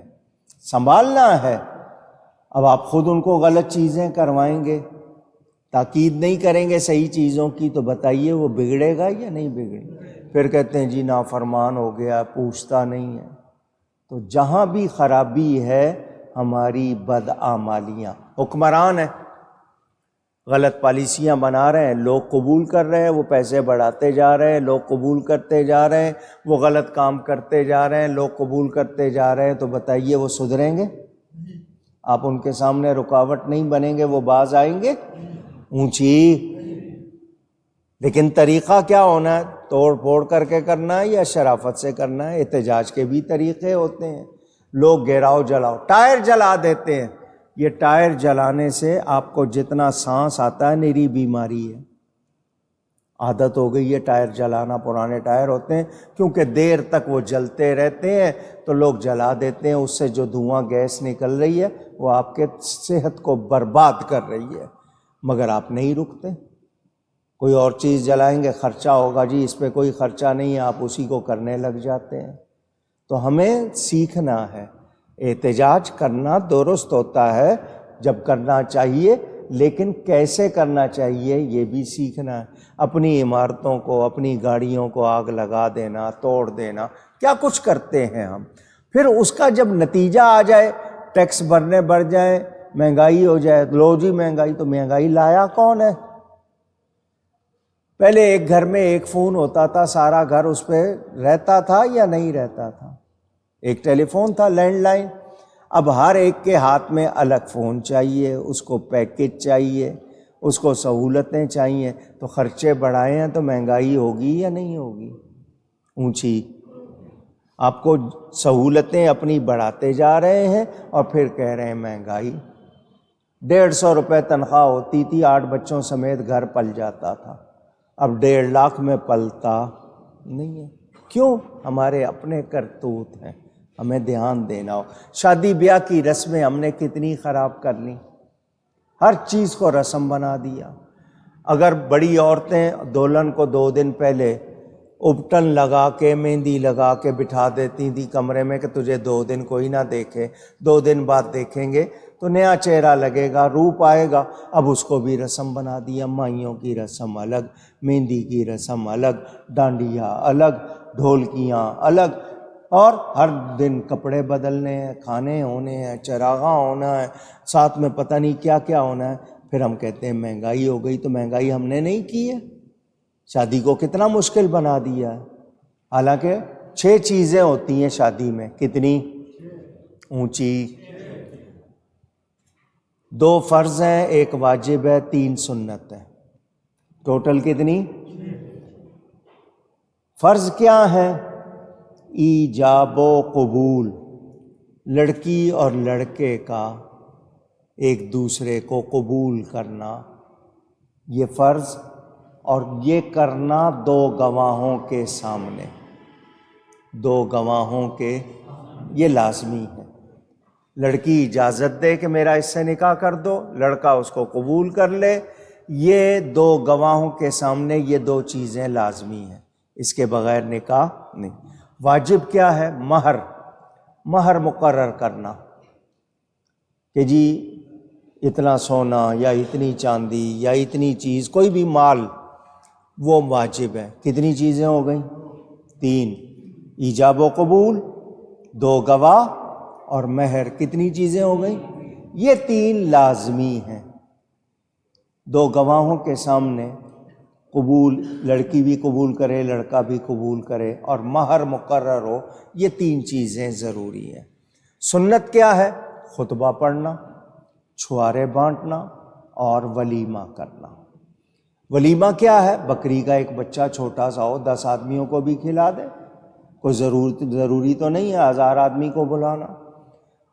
سنبھالنا ہے۔ اب آپ خود ان کو غلط چیزیں کروائیں گے، تاکید نہیں کریں گے صحیح چیزوں کی، تو بتائیے وہ بگڑے گا یا نہیں بگڑے گا؟ پھر کہتے ہیں جی نافرمان ہو گیا، پوچھتا نہیں ہے۔ تو جہاں بھی خرابی ہے ہماری بدعمالیاں، حکمران ہیں غلط پالیسیاں بنا رہے ہیں، لوگ قبول کر رہے ہیں، وہ پیسے بڑھاتے جا رہے ہیں، لوگ قبول کرتے جا رہے ہیں، وہ غلط کام کرتے جا رہے ہیں، لوگ قبول کرتے جا رہے ہیں، تو بتائیے وہ سدھریں گے؟ آپ ان کے سامنے رکاوٹ نہیں بنیں گے، وہ باز آئیں گے؟ اونچی۔ لیکن طریقہ کیا ہونا ہے؟ توڑ پھوڑ کر کے کرنا ہے یا شرافت سے کرنا ہے؟ احتجاج کے بھی طریقے ہوتے ہیں۔ لوگ گراؤ جلاؤ، ٹائر جلا دیتے ہیں۔ یہ ٹائر جلانے سے آپ کو جتنا سانس آتا ہے نری بیماری ہے۔ عادت ہو گئی ہے ٹائر جلانا، پرانے ٹائر ہوتے ہیں کیونکہ دیر تک وہ جلتے رہتے ہیں تو لوگ جلا دیتے ہیں، اس سے جو دھواں گیس نکل رہی ہے وہ آپ کے صحت کو برباد کر رہی ہے، مگر آپ نہیں رکتے۔ کوئی اور چیز جلائیں گے، خرچہ ہوگا، جی اس پہ کوئی خرچہ نہیں ہے، آپ اسی کو کرنے لگ جاتے ہیں۔ تو ہمیں سیکھنا ہے، احتجاج کرنا درست ہوتا ہے جب کرنا چاہیے، لیکن کیسے کرنا چاہیے یہ بھی سیکھنا ہے۔ اپنی عمارتوں کو، اپنی گاڑیوں کو آگ لگا دینا، توڑ دینا، کیا کچھ کرتے ہیں ہم۔ پھر اس کا جب نتیجہ آ جائے، ٹیکس بھرنے بڑھ جائیں، مہنگائی ہو جائے، لو جی مہنگائی، تو مہنگائی لایا کون ہے؟ پہلے ایک گھر میں ایک فون ہوتا تھا، سارا گھر اس پہ رہتا تھا یا نہیں رہتا تھا؟ ایک ٹیلی فون تھا، لینڈ لائن۔ اب ہر ایک کے ہاتھ میں الگ فون چاہیے، اس کو پیکج چاہیے، اس کو سہولتیں چاہیے، تو خرچے بڑھائے ہیں تو مہنگائی ہوگی یا نہیں ہوگی؟ اونچی۔ آپ کو سہولتیں اپنی بڑھاتے جا رہے ہیں اور پھر کہہ رہے ہیں مہنگائی۔ 150 روپے تنخواہ ہوتی تھی، 8 بچوں سمیت گھر پل جاتا تھا، اب 1.5 لاکھ میں پلتا نہیں ہے۔ کیوں؟ ہمارے اپنے کرتوت ہیں، ہمیں دھیان دینا ہو۔ شادی بیاہ کی رسمیں ہم نے کتنی خراب کر لی، ہر چیز کو رسم بنا دیا۔ اگر بڑی عورتیں دولہن کو 2 دن پہلے ابٹن لگا کے، مہندی لگا کے بٹھا دیتی تھی کمرے میں کہ تجھے 2 دن کوئی نہ دیکھے، 2 دن بعد دیکھیں گے تو نیا چہرہ لگے گا، روپ آئے گا۔ اب اس کو بھی رسم بنا دیا، مائیوں کی رسم الگ، مہندی کی رسم الگ، ڈانڈیا الگ، ڈھولکیاں الگ، اور ہر دن کپڑے بدلنے ہیں، کھانے ہونے ہیں، چراغاں ہونا ہے، ساتھ میں پتہ نہیں کیا کیا ہونا ہے۔ پھر ہم کہتے ہیں مہنگائی ہو گئی، تو مہنگائی ہم نے نہیں کی ہے، شادی کو کتنا مشکل بنا دیا ہے۔ حالانکہ 6 چیزیں ہوتی ہیں شادی میں، کتنی؟ اونچی۔ 2 فرض ہیں، 1 واجب ہے، 3 سنت ہے، ٹوٹل کتنی؟ فرض کیا ہے؟ ایجاب و قبول، لڑکی اور لڑکے کا ایک دوسرے کو قبول کرنا یہ فرض، اور یہ کرنا دو گواہوں کے سامنے، دو گواہوں کے، یہ لازمی ہے۔ لڑکی اجازت دے کہ میرا اس سے نکاح کر دو، لڑکا اس کو قبول کر لے، یہ دو گواہوں کے سامنے یہ دو چیزیں لازمی ہیں، اس کے بغیر نکاح نہیں۔ واجب کیا ہے؟ مہر مقرر کرنا کہ جی اتنا سونا یا اتنی چاندی یا اتنی چیز، کوئی بھی مال، وہ واجب ہے۔ کتنی چیزیں ہو گئیں؟ 3، ایجاب و قبول، 2 گواہ اور مہر۔ کتنی چیزیں ہو گئیں؟ یہ 3 لازمی ہیں۔ 2 گواہوں کے سامنے قبول، لڑکی بھی قبول کرے لڑکا بھی قبول کرے، اور مہر مقرر ہو، یہ 3 چیزیں ضروری ہیں۔ سنت کیا ہے؟ خطبہ پڑھنا، چھوارے بانٹنا اور ولیمہ کرنا۔ ولیمہ کیا ہے؟ بکری کا ایک بچہ چھوٹا سا ہو، 10 آدمیوں کو بھی کھلا دے، کوئی ضروری تو نہیں ہے 1000 آدمی کو بلانا۔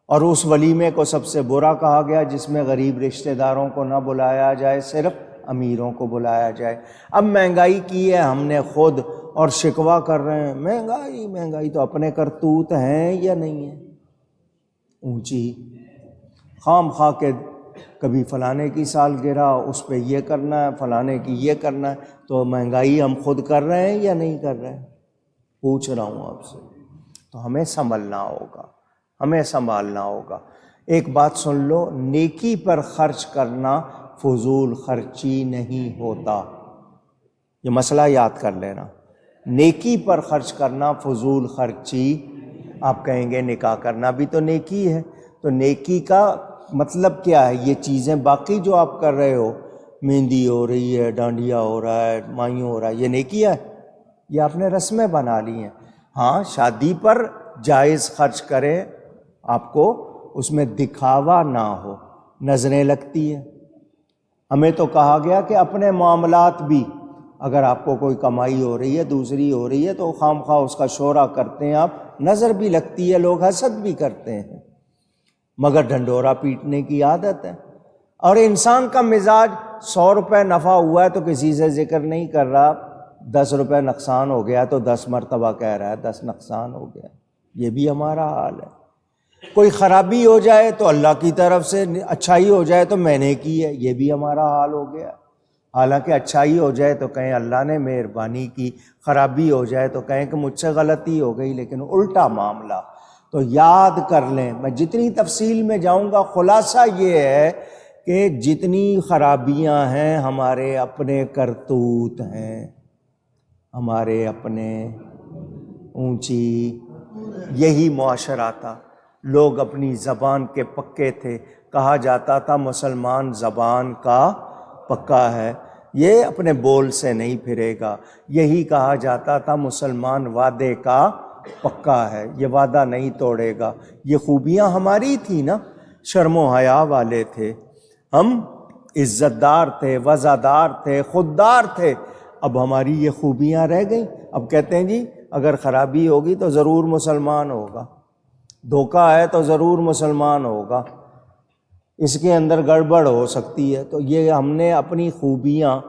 اور اس ولیمے کو سب سے برا کہا گیا جس میں غریب رشتہ داروں کو نہ بلایا جائے، صرف امیروں کو بلایا جائے۔ اب مہنگائی کی ہے ہم نے خود، اور شکوہ کر رہے ہیں مہنگائی تو اپنے کرتوت ہیں یا نہیں ہیں؟ اونچی خام خواہ کے کبھی فلانے کی سالگرہ، اس پہ یہ کرنا ہے، فلانے کی یہ کرنا ہے، تو مہنگائی ہم خود کر رہے ہیں یا نہیں کر رہے ہیں؟ پوچھ رہا ہوں آپ سے۔ تو ہمیں سنبھلنا ہوگا۔ ایک بات سن لو، نیکی پر خرچ کرنا فضول خرچی نہیں ہوتا، یہ مسئلہ یاد کر لینا۔ نیکی پر خرچ کرنا فضول خرچی، آپ کہیں گے نکاح کرنا بھی تو نیکی ہے، تو نیکی کا مطلب کیا ہے؟ یہ چیزیں باقی جو آپ کر رہے ہو، مہندی ہو رہی ہے، ڈانڈیا ہو رہا ہے، مائیوں ہو رہا ہے، یہ نیکی ہے؟ یہ آپ نے رسمیں بنا لی ہیں۔ ہاں، شادی پر جائز خرچ کرے، آپ کو اس میں دکھاوا نہ ہو، نظریں لگتی ہیں۔ ہمیں تو کہا گیا کہ اپنے معاملات بھی، اگر آپ کو کوئی کمائی ہو رہی ہے، دوسری ہو رہی ہے، تو خام خواہ اس کا شورا کرتے ہیں آپ، نظر بھی لگتی ہے، لوگ حسد بھی کرتے ہیں، مگر ڈھنڈورا پیٹنے کی عادت ہے۔ اور انسان کا مزاج 100 روپے نفع ہوا ہے تو کسی سے ذکر نہیں کر رہا، 10 روپے نقصان ہو گیا تو 10 مرتبہ کہہ رہا ہے 10 نقصان ہو گیا۔ یہ بھی ہمارا حال ہے۔ کوئی خرابی ہو جائے تو اللہ کی طرف سے، اچھائی ہو جائے تو میں نے کی ہے، یہ بھی ہمارا حال ہو گیا۔ حالانکہ اچھائی ہو جائے تو کہیں اللہ نے مہربانی کی، خرابی ہو جائے تو کہیں کہ مجھ سے غلطی ہو گئی، لیکن الٹا معاملہ۔ تو یاد کر لیں، میں جتنی تفصیل میں جاؤں گا، خلاصہ یہ ہے کہ جتنی خرابیاں ہیں ہمارے اپنے کرتوت ہیں، ہمارے اپنے۔ اونچی یہی معاشرہ تھا، لوگ اپنی زبان کے پکے تھے، کہا جاتا تھا مسلمان زبان کا پکا ہے، یہ اپنے بول سے نہیں پھرے گا۔ یہی کہا جاتا تھا مسلمان وعدے کا پکا ہے، یہ وعدہ نہیں توڑے گا۔ یہ خوبیاں ہماری تھی نا، شرم و حیا والے تھے ہم، عزت دار تھے، وزادار تھے، خوددار تھے۔ اب ہماری یہ خوبیاں رہ گئیں، اب کہتے ہیں جی اگر خرابی ہوگی تو ضرور مسلمان ہوگا، دھوکہ ہے تو ضرور مسلمان ہوگا، اس کے اندر گڑبڑ ہو سکتی ہے۔ تو یہ ہم نے اپنی خوبیاں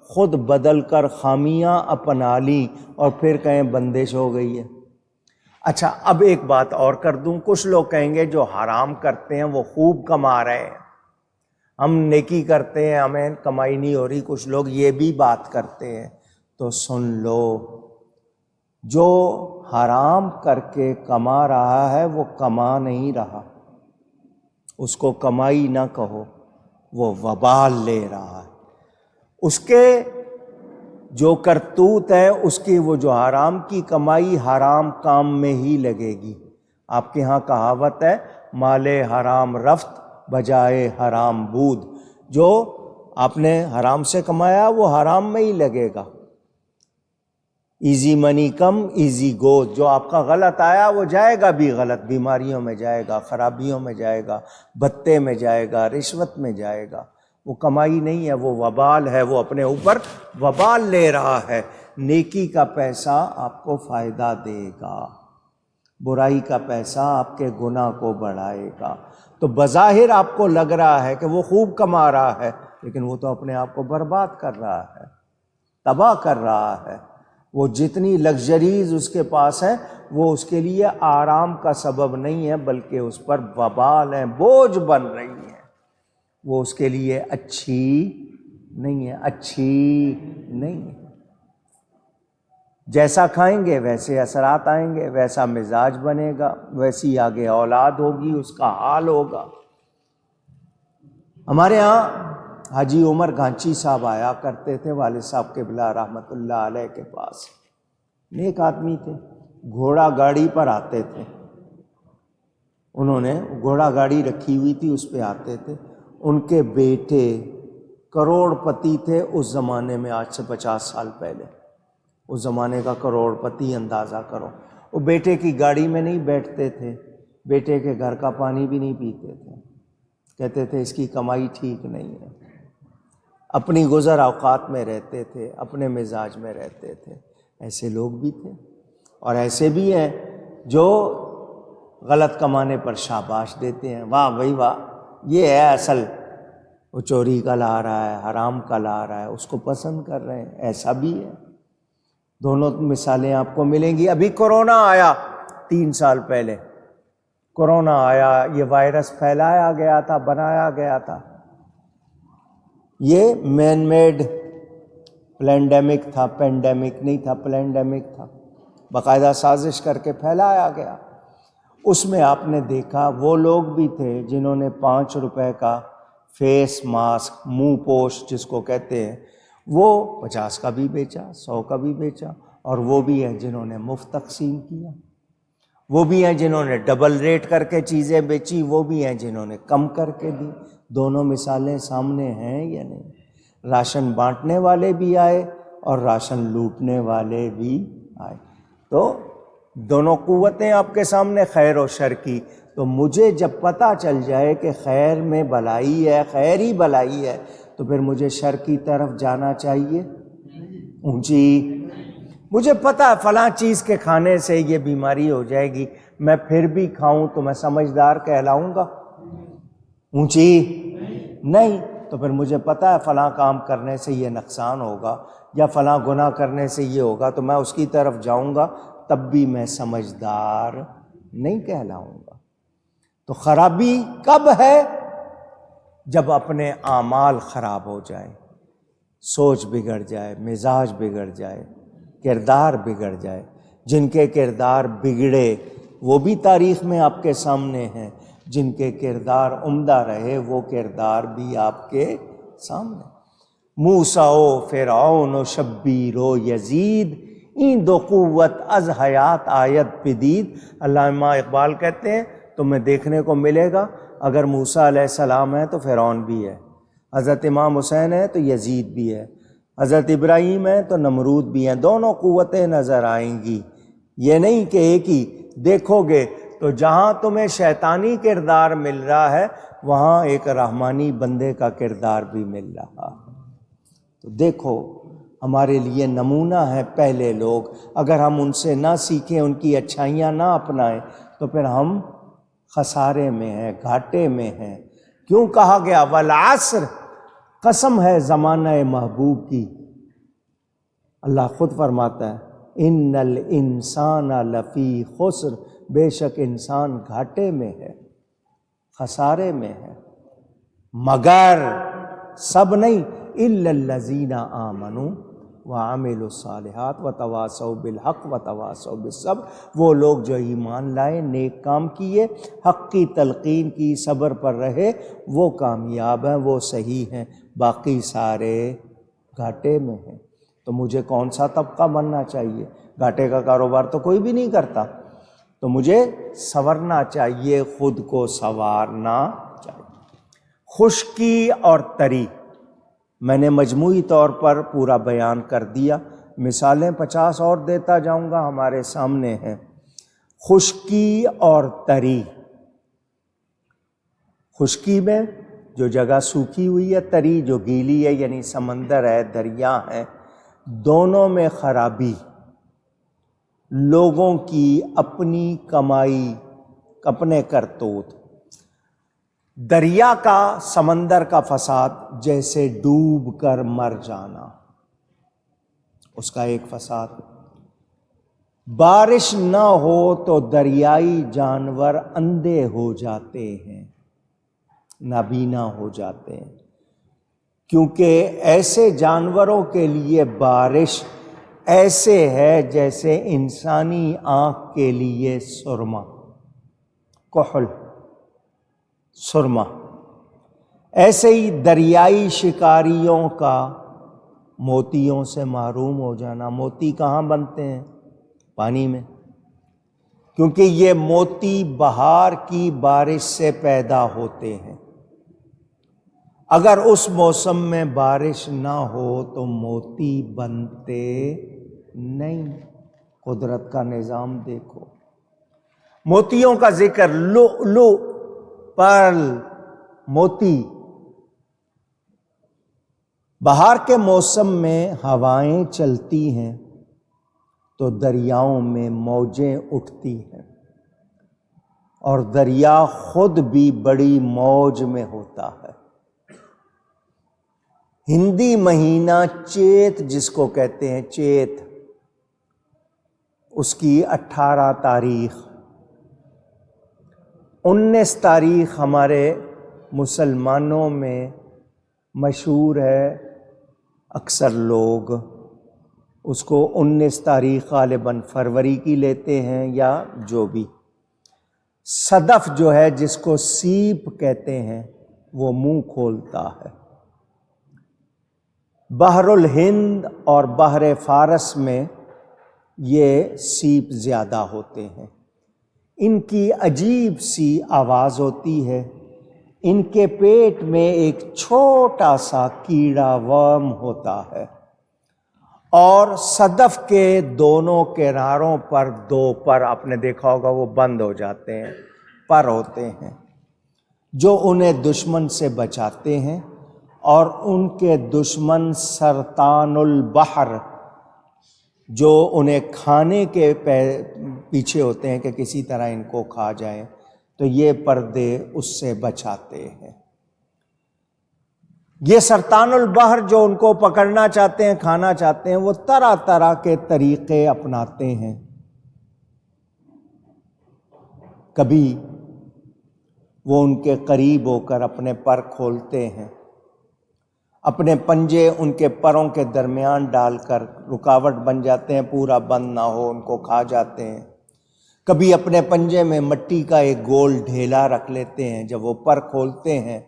خود بدل کر خامیاں اپنا لیں، اور پھر کہیں بندش ہو گئی ہے۔ اچھا، اب ایک بات اور کر دوں، کچھ لوگ کہیں گے جو حرام کرتے ہیں وہ خوب کما رہے ہیں، ہم نیکی کرتے ہیں ہمیں کمائی نہیں ہو رہی، کچھ لوگ یہ بھی بات کرتے ہیں۔ تو سن لو، جو حرام کر کے کما رہا ہے وہ کما نہیں رہا، اس کو کمائی نہ کہو، وہ وبال لے رہا ہے۔ اس کے جو کرتوت ہے، اس کی وہ جو حرام کی کمائی حرام کام میں ہی لگے گی۔ آپ کے ہاں کہاوت ہے، مال حرام رفت بجائے حرام بود، جو آپ نے حرام سے کمایا وہ حرام میں ہی لگے گا۔ ایزی منی کم ایزی گو، جو آپ کا غلط آیا وہ جائے گا بھی غلط، بیماریوں میں جائے گا، خرابیوں میں جائے گا، بتے میں جائے گا، رشوت میں جائے گا۔ وہ کمائی نہیں ہے، وہ وبال ہے، وہ اپنے اوپر وبال لے رہا ہے۔ نیکی کا پیسہ آپ کو فائدہ دے گا۔ برائی کا پیسہ آپ کے گناہ کو بڑھائے گا۔ تو بظاہر آپ کو لگ رہا ہے کہ وہ خوب کما رہا ہے، لیکن وہ تو اپنے آپ کو برباد کر رہا ہے، تباہ کر رہا ہے۔ وہ جتنی لگژریز اس کے پاس ہیں وہ اس کے لیے آرام کا سبب نہیں ہے، بلکہ اس پر وبال ہیں، بوجھ بن رہی ہیں۔ وہ اس کے لیے اچھی نہیں ہے، اچھی نہیں ہے۔ جیسا کھائیں گے ویسے اثرات آئیں گے، ویسا مزاج بنے گا، ویسی آگے اولاد ہوگی، اس کا حال ہوگا۔ ہمارے ہاں حاجی عمر گانچی صاحب آیا کرتے تھے والد صاحب قبلہ رحمۃ اللہ علیہ کے پاس، نیک آدمی تھے، گھوڑا گاڑی پر آتے تھے، انہوں نے گھوڑا گاڑی رکھی ہوئی تھی، اس پہ آتے تھے۔ ان کے بیٹے کروڑ پتی تھے اس زمانے میں، آج سے 50 سال پہلے، اس زمانے کا کروڑ پتی اندازہ کرو۔ وہ بیٹے کی گاڑی میں نہیں بیٹھتے تھے، بیٹے کے گھر کا پانی بھی نہیں پیتے تھے، کہتے تھے اس کی کمائی ٹھیک نہیں ہے، اپنی گزر اوقات میں رہتے تھے، اپنے مزاج میں رہتے تھے۔ ایسے لوگ بھی تھے، اور ایسے بھی ہیں جو غلط کمانے پر شاباش دیتے ہیں، واہ بھائی واہ، یہ ہے اصل، وہ چوری کا لا رہا ہے، حرام کا لا رہا ہے، اس کو پسند کر رہے ہیں، ایسا بھی ہے۔ دونوں مثالیں آپ کو ملیں گی۔ ابھی کورونا آیا 3 سال پہلے، کورونا آیا، یہ وائرس پھیلایا گیا تھا، بنایا گیا تھا، یہ مین میڈ پلینڈیمک تھا، پینڈیمک نہیں تھا، پلینڈیمک تھا، باقاعدہ سازش کر کے پھیلایا گیا۔ اس میں آپ نے دیکھا وہ لوگ بھی تھے جنہوں نے 5 روپے کا فیس ماسک، منہ پوش جس کو کہتے ہیں، وہ 50 کا بھی بیچا، 100 کا بھی بیچا، اور وہ بھی ہیں جنہوں نے مفت تقسیم کیا، وہ بھی ہیں جنہوں نے ڈبل ریٹ کر کے چیزیں بیچی، وہ بھی ہیں جنہوں نے کم کر کے دی۔ دونوں مثالیں سامنے ہیں یا نہیں؟ راشن بانٹنے والے بھی آئے اور راشن لوٹنے والے بھی آئے، تو دونوں قوتیں آپ کے سامنے، خیر و شر کی۔ تو مجھے جب پتہ چل جائے کہ خیر میں بھلائی ہے، خیر ہی بھلائی ہے، تو پھر مجھے شر کی طرف جانا چاہیے؟ اونچی، مجھے پتہ ہے فلاں چیز کے کھانے سے یہ بیماری ہو جائے گی، میں پھر بھی کھاؤں تو میں سمجھدار کہلاؤں گا؟ اونچی نہیں۔ تو پھر مجھے پتہ ہے فلاں کام کرنے سے یہ نقصان ہوگا یا فلاں گناہ کرنے سے یہ ہوگا، تو میں اس کی طرف جاؤں گا، تب بھی میں سمجھدار نہیں کہلاؤں گا۔ تو خرابی کب ہے؟ جب اپنے اعمال خراب ہو جائیں، سوچ بگڑ جائے، مزاج بگڑ جائے، کردار بگڑ جائے۔ جن کے کردار بگڑے وہ بھی تاریخ میں آپ کے سامنے ہیں، جن کے کردار عمدہ رہے وہ کردار بھی آپ کے سامنے۔ موسیٰ و فرعون و شبیر و یزید، این دو قوت از حیات آیت پدید۔ علامہ اقبال کہتے ہیں تمہیں دیکھنے کو ملے گا، اگر موسیٰ علیہ السلام ہے تو فرعون بھی ہے، حضرت امام حسین ہے تو یزید بھی ہے، حضرت ابراہیم ہے تو نمرود بھی ہیں، دونوں قوتیں نظر آئیں گی۔ یہ نہیں کہ ایک ہی دیکھو گے تو جہاں تمہیں شیطانی کردار مل رہا ہے وہاں ایک رحمانی بندے کا کردار بھی مل رہا ہے۔ تو دیکھو ہمارے لیے نمونہ ہے پہلے لوگ، اگر ہم ان سے نہ سیکھیں، ان کی اچھائیاں نہ اپنائیں، تو پھر ہم خسارے میں ہیں، گھاٹے میں ہیں۔ کیوں کہا گیا والعصر، قسم ہے زمانہ محبوب کی؟ اللہ خود فرماتا ہے ان الانسان لفی خسر، بے شک انسان گھاٹے میں ہے، خسارے میں ہے، مگر سب نہیں، الا الذین آمنوا وعملوا الصالحات وتواصوا بالحق وتواصوا بالصبر۔ وہ لوگ جو ایمان لائے، نیک کام کیے، حق کی تلقین کی، صبر پر رہے، وہ کامیاب ہیں، وہ صحیح ہیں، باقی سارے گھاٹے میں ہیں۔ تو مجھے کون سا طبقہ بننا چاہیے؟ گھاٹے کا کاروبار تو کوئی بھی نہیں کرتا، تو مجھے سنورنا چاہیے، خود کو سنوارنا چاہیے۔ خشکی اور تری، میں نے مجموعی طور پر پورا بیان کر دیا، مثالیں 50 اور دیتا جاؤں گا، ہمارے سامنے ہیں۔ خشکی اور تری، خشکی میں جو جگہ سوکھی ہوئی ہے، تری جو گیلی ہے یعنی سمندر ہے، دریا ہے، دونوں میں خرابی۔ لوگوں کی اپنی کمائی، اپنے کرتوت، دریا کا، سمندر کا فساد، جیسے ڈوب کر مر جانا، اس کا ایک فساد۔ بارش نہ ہو تو دریائی جانور اندھے ہو جاتے ہیں، نابینا ہو جاتے ہیں، کیونکہ ایسے جانوروں کے لیے بارش ایسے ہے جیسے انسانی آنکھ کے لیے سرما، کحل، سرما۔ ایسے ہی دریائی شکاریوں کا موتیوں سے محروم ہو جانا۔ موتی کہاں بنتے ہیں؟ پانی میں، کیونکہ یہ موتی بہار کی بارش سے پیدا ہوتے ہیں۔ اگر اس موسم میں بارش نہ ہو تو موتی بنتے نہیں۔ قدرت کا نظام دیکھو۔ موتیوں کا ذکر، لؤلؤ، پرل، موتی۔ بہار کے موسم میں ہوائیں چلتی ہیں تو دریاؤں میں موجیں اٹھتی ہیں، اور دریا خود بھی بڑی موج میں ہوتا ہے۔ ہندی مہینہ چیت جس کو کہتے ہیں، چیت، اس کی 18 تاریخ، 19 تاریخ ہمارے مسلمانوں میں مشہور ہے۔ اکثر لوگ اس کو 19 تاریخ غالباً فروری کی لیتے ہیں، یا جو بھی۔ صدف جو ہے، جس کو سیپ کہتے ہیں، وہ منہ کھولتا ہے۔ بحر الہند اور بحر فارس میں یہ سیپ زیادہ ہوتے ہیں۔ ان کی عجیب سی آواز ہوتی ہے۔ ان کے پیٹ میں ایک چھوٹا سا کیڑا ورم ہوتا ہے، اور صدف کے دونوں کناروں پر 2 پر، آپ نے دیکھا ہوگا، وہ بند ہو جاتے ہیں، پر ہوتے ہیں، جو انہیں دشمن سے بچاتے ہیں۔ اور ان کے دشمن سرطان البحر، جو انہیں کھانے کے پیچھے ہوتے ہیں کہ کسی طرح ان کو کھا جائیں، تو یہ پردے اس سے بچاتے ہیں۔ یہ سرطان البحر جو ان کو پکڑنا چاہتے ہیں، کھانا چاہتے ہیں، وہ طرح طرح کے طریقے اپناتے ہیں۔ کبھی وہ ان کے قریب ہو کر اپنے پر کھولتے ہیں، اپنے پنجے ان کے پروں کے درمیان ڈال کر رکاوٹ بن جاتے ہیں، پورا بند نہ ہو، ان کو کھا جاتے ہیں۔ کبھی اپنے پنجے میں مٹی کا ایک گول ڈھیلا رکھ لیتے ہیں، جب وہ پر کھولتے ہیں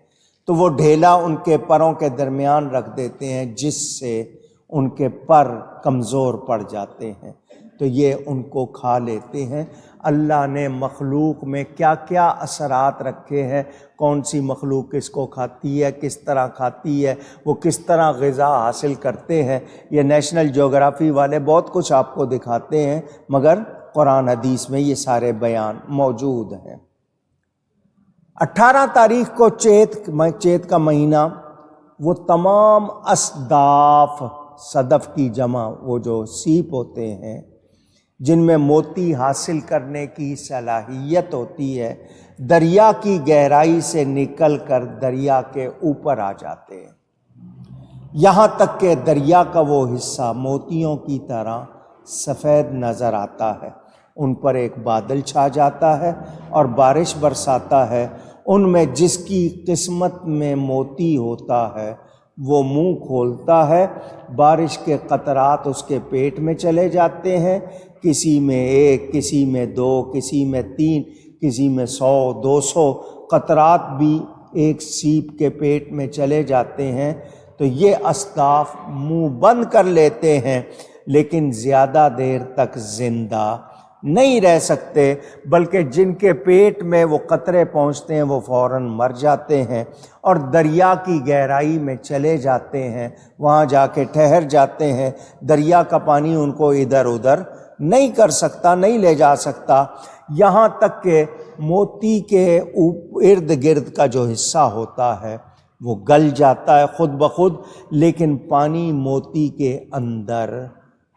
تو وہ ڈھیلا ان کے پروں کے درمیان رکھ دیتے ہیں، جس سے ان کے پر کمزور پڑ جاتے ہیں، تو یہ ان کو کھا لیتے ہیں۔ اللہ نے مخلوق میں کیا کیا اثرات رکھے ہیں، کون سی مخلوق کس کو کھاتی ہے، کس طرح کھاتی ہے، وہ کس طرح غذا حاصل کرتے ہیں، یہ نیشنل جغرافی والے بہت کچھ آپ کو دکھاتے ہیں، مگر قرآن حدیث میں یہ سارے بیان موجود ہیں۔ 18 تاریخ کو چیت کا مہینہ، وہ تمام اصداف، صدف کی جمع، وہ جو سیپ ہوتے ہیں جن میں موتی حاصل کرنے کی صلاحیت ہوتی ہے، دریا کی گہرائی سے نکل کر دریا کے اوپر آ جاتے ہیں، یہاں تک کہ دریا کا وہ حصہ موتیوں کی طرح سفید نظر آتا ہے۔ ان پر ایک بادل چھا جاتا ہے اور بارش برساتا ہے۔ ان میں جس کی قسمت میں موتی ہوتا ہے وہ منہ کھولتا ہے، بارش کے قطرات اس کے پیٹ میں چلے جاتے ہیں، کسی میں 1، کسی میں 2، کسی میں 3، کسی میں 100، 200 قطرات بھی ایک سیپ کے پیٹ میں چلے جاتے ہیں۔ تو یہ اصداف منہ بند کر لیتے ہیں، لیکن زیادہ دیر تک زندہ نہیں رہ سکتے، بلکہ جن کے پیٹ میں وہ قطرے پہنچتے ہیں وہ فوراً مر جاتے ہیں اور دریا کی گہرائی میں چلے جاتے ہیں، وہاں جا کے ٹھہر جاتے ہیں۔ دریا کا پانی ان کو ادھر ادھر نہیں کر سکتا، نہیں لے جا سکتا، یہاں تک کہ موتی کے ارد گرد کا جو حصہ ہوتا ہے وہ گل جاتا ہے خود بخود، لیکن پانی موتی کے اندر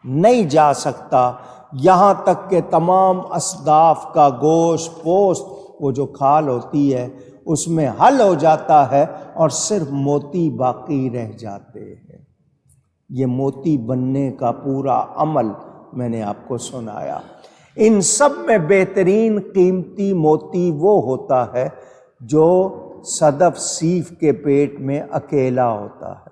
نہیں جا سکتا، یہاں تک کہ تمام اصداف کا گوشت پوست، وہ جو کھال ہوتی ہے اس میں حل ہو جاتا ہے اور صرف موتی باقی رہ جاتے ہیں۔ یہ موتی بننے کا پورا عمل میں نے آپ کو سنایا۔ ان سب میں بہترین قیمتی موتی وہ ہوتا ہے جو صدف سیف کے پیٹ میں اکیلا ہوتا ہے،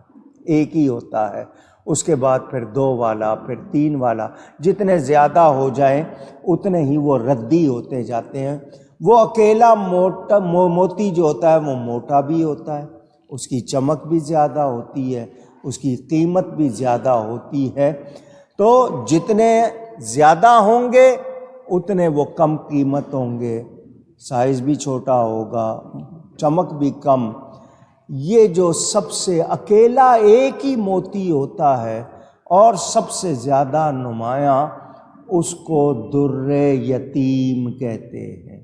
ایک ہی ہوتا ہے، اس کے بعد پھر 2 والا، پھر 3 والا، جتنے زیادہ ہو جائیں اتنے ہی وہ ردی ہوتے جاتے ہیں۔ وہ اکیلا موتی جو ہوتا ہے وہ موٹا بھی ہوتا ہے، اس کی چمک بھی زیادہ ہوتی ہے، اس کی قیمت بھی زیادہ ہوتی ہے۔ تو جتنے زیادہ ہوں گے اتنے وہ کم قیمت ہوں گے، سائز بھی چھوٹا ہوگا، چمک بھی کم۔ یہ جو سب سے اکیلا ایک ہی موتی ہوتا ہے اور سب سے زیادہ نمایاں، اس کو در یتیم کہتے ہیں۔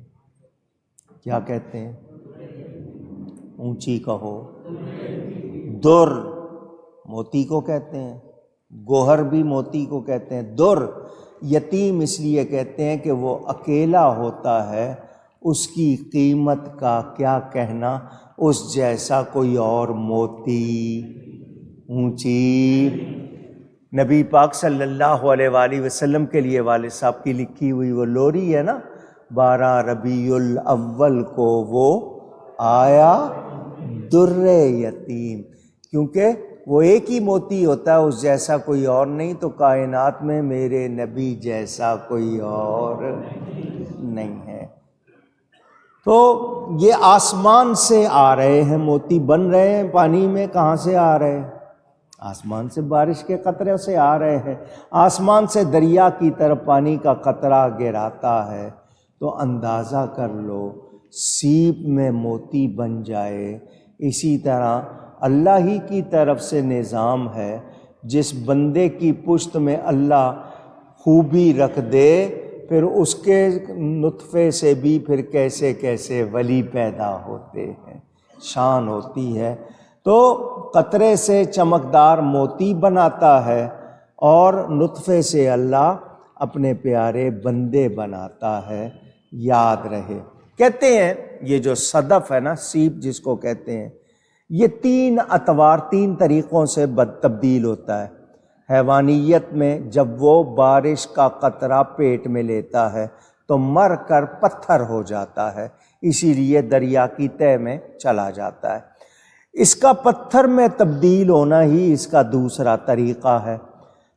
کیا کہتے ہیں؟ اونچی کہو۔ در موتی کو کہتے ہیں، گوہر بھی موتی کو کہتے ہیں۔ در یتیم اس لیے کہتے ہیں کہ وہ اکیلا ہوتا ہے، اس کی قیمت کا کیا کہنا، اس جیسا کوئی اور موتی۔ اونچی۔ نبی پاک صلی اللہ علیہ وآلہ وسلم کے لیے والد صاحب کی لکھی ہوئی وہ لوری ہے نا، 12 ربیع الاول کو وہ آیا در یتیم، کیونکہ وہ ایک ہی موتی ہوتا ہے، اس جیسا کوئی اور نہیں، تو کائنات میں میرے نبی جیسا کوئی اور نہیں ہے۔ تو یہ آسمان سے آ رہے ہیں، موتی بن رہے ہیں پانی میں، کہاں سے آ رہے ہیں؟ آسمان سے، بارش کے قطرے سے آ رہے ہیں۔ آسمان سے دریا کی طرف پانی کا قطرہ گراتا ہے تو اندازہ کر لو سیپ میں موتی بن جائے۔ اسی طرح اللہ ہی کی طرف سے نظام ہے، جس بندے کی پشت میں اللہ خوبی رکھ دے، پھر اس کے نطفے سے بھی پھر کیسے کیسے ولی پیدا ہوتے ہیں، شان ہوتی ہے۔ تو قطرے سے چمکدار موتی بناتا ہے اور نطفے سے اللہ اپنے پیارے بندے بناتا ہے، یاد رہے۔ کہتے ہیں یہ جو صدف ہے نا، سیپ جس کو کہتے ہیں، یہ 3 اطوار، 3 طریقوں سے تبدیل ہوتا ہے۔ حیوانیت میں جب وہ بارش کا قطرہ پیٹ میں لیتا ہے تو مر کر پتھر ہو جاتا ہے، اسی لیے دریا کی تہہ میں چلا جاتا ہے۔ اس کا پتھر میں تبدیل ہونا ہی اس کا دوسرا طریقہ ہے۔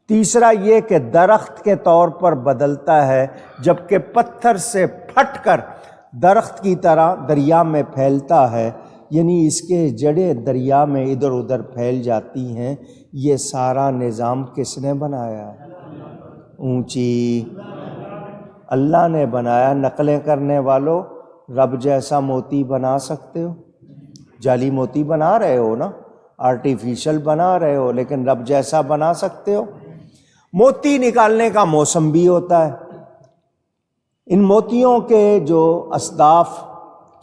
تیسرا یہ کہ درخت کے طور پر بدلتا ہے، جبکہ پتھر سے پھٹ کر درخت کی طرح دریا میں پھیلتا ہے، یعنی اس کے جڑیں دریا میں ادھر ادھر پھیل جاتی ہیں۔ یہ سارا نظام کس نے بنایا؟ اونچی۔ اللہ نے بنایا۔ نقلیں کرنے والوں، رب جیسا موتی بنا سکتے ہو؟ جعلی موتی بنا رہے ہو نا، آرٹیفیشل بنا رہے ہو، لیکن رب جیسا بنا سکتے ہو؟ موتی نکالنے کا موسم بھی ہوتا ہے۔ ان موتیوں کے جو اصداف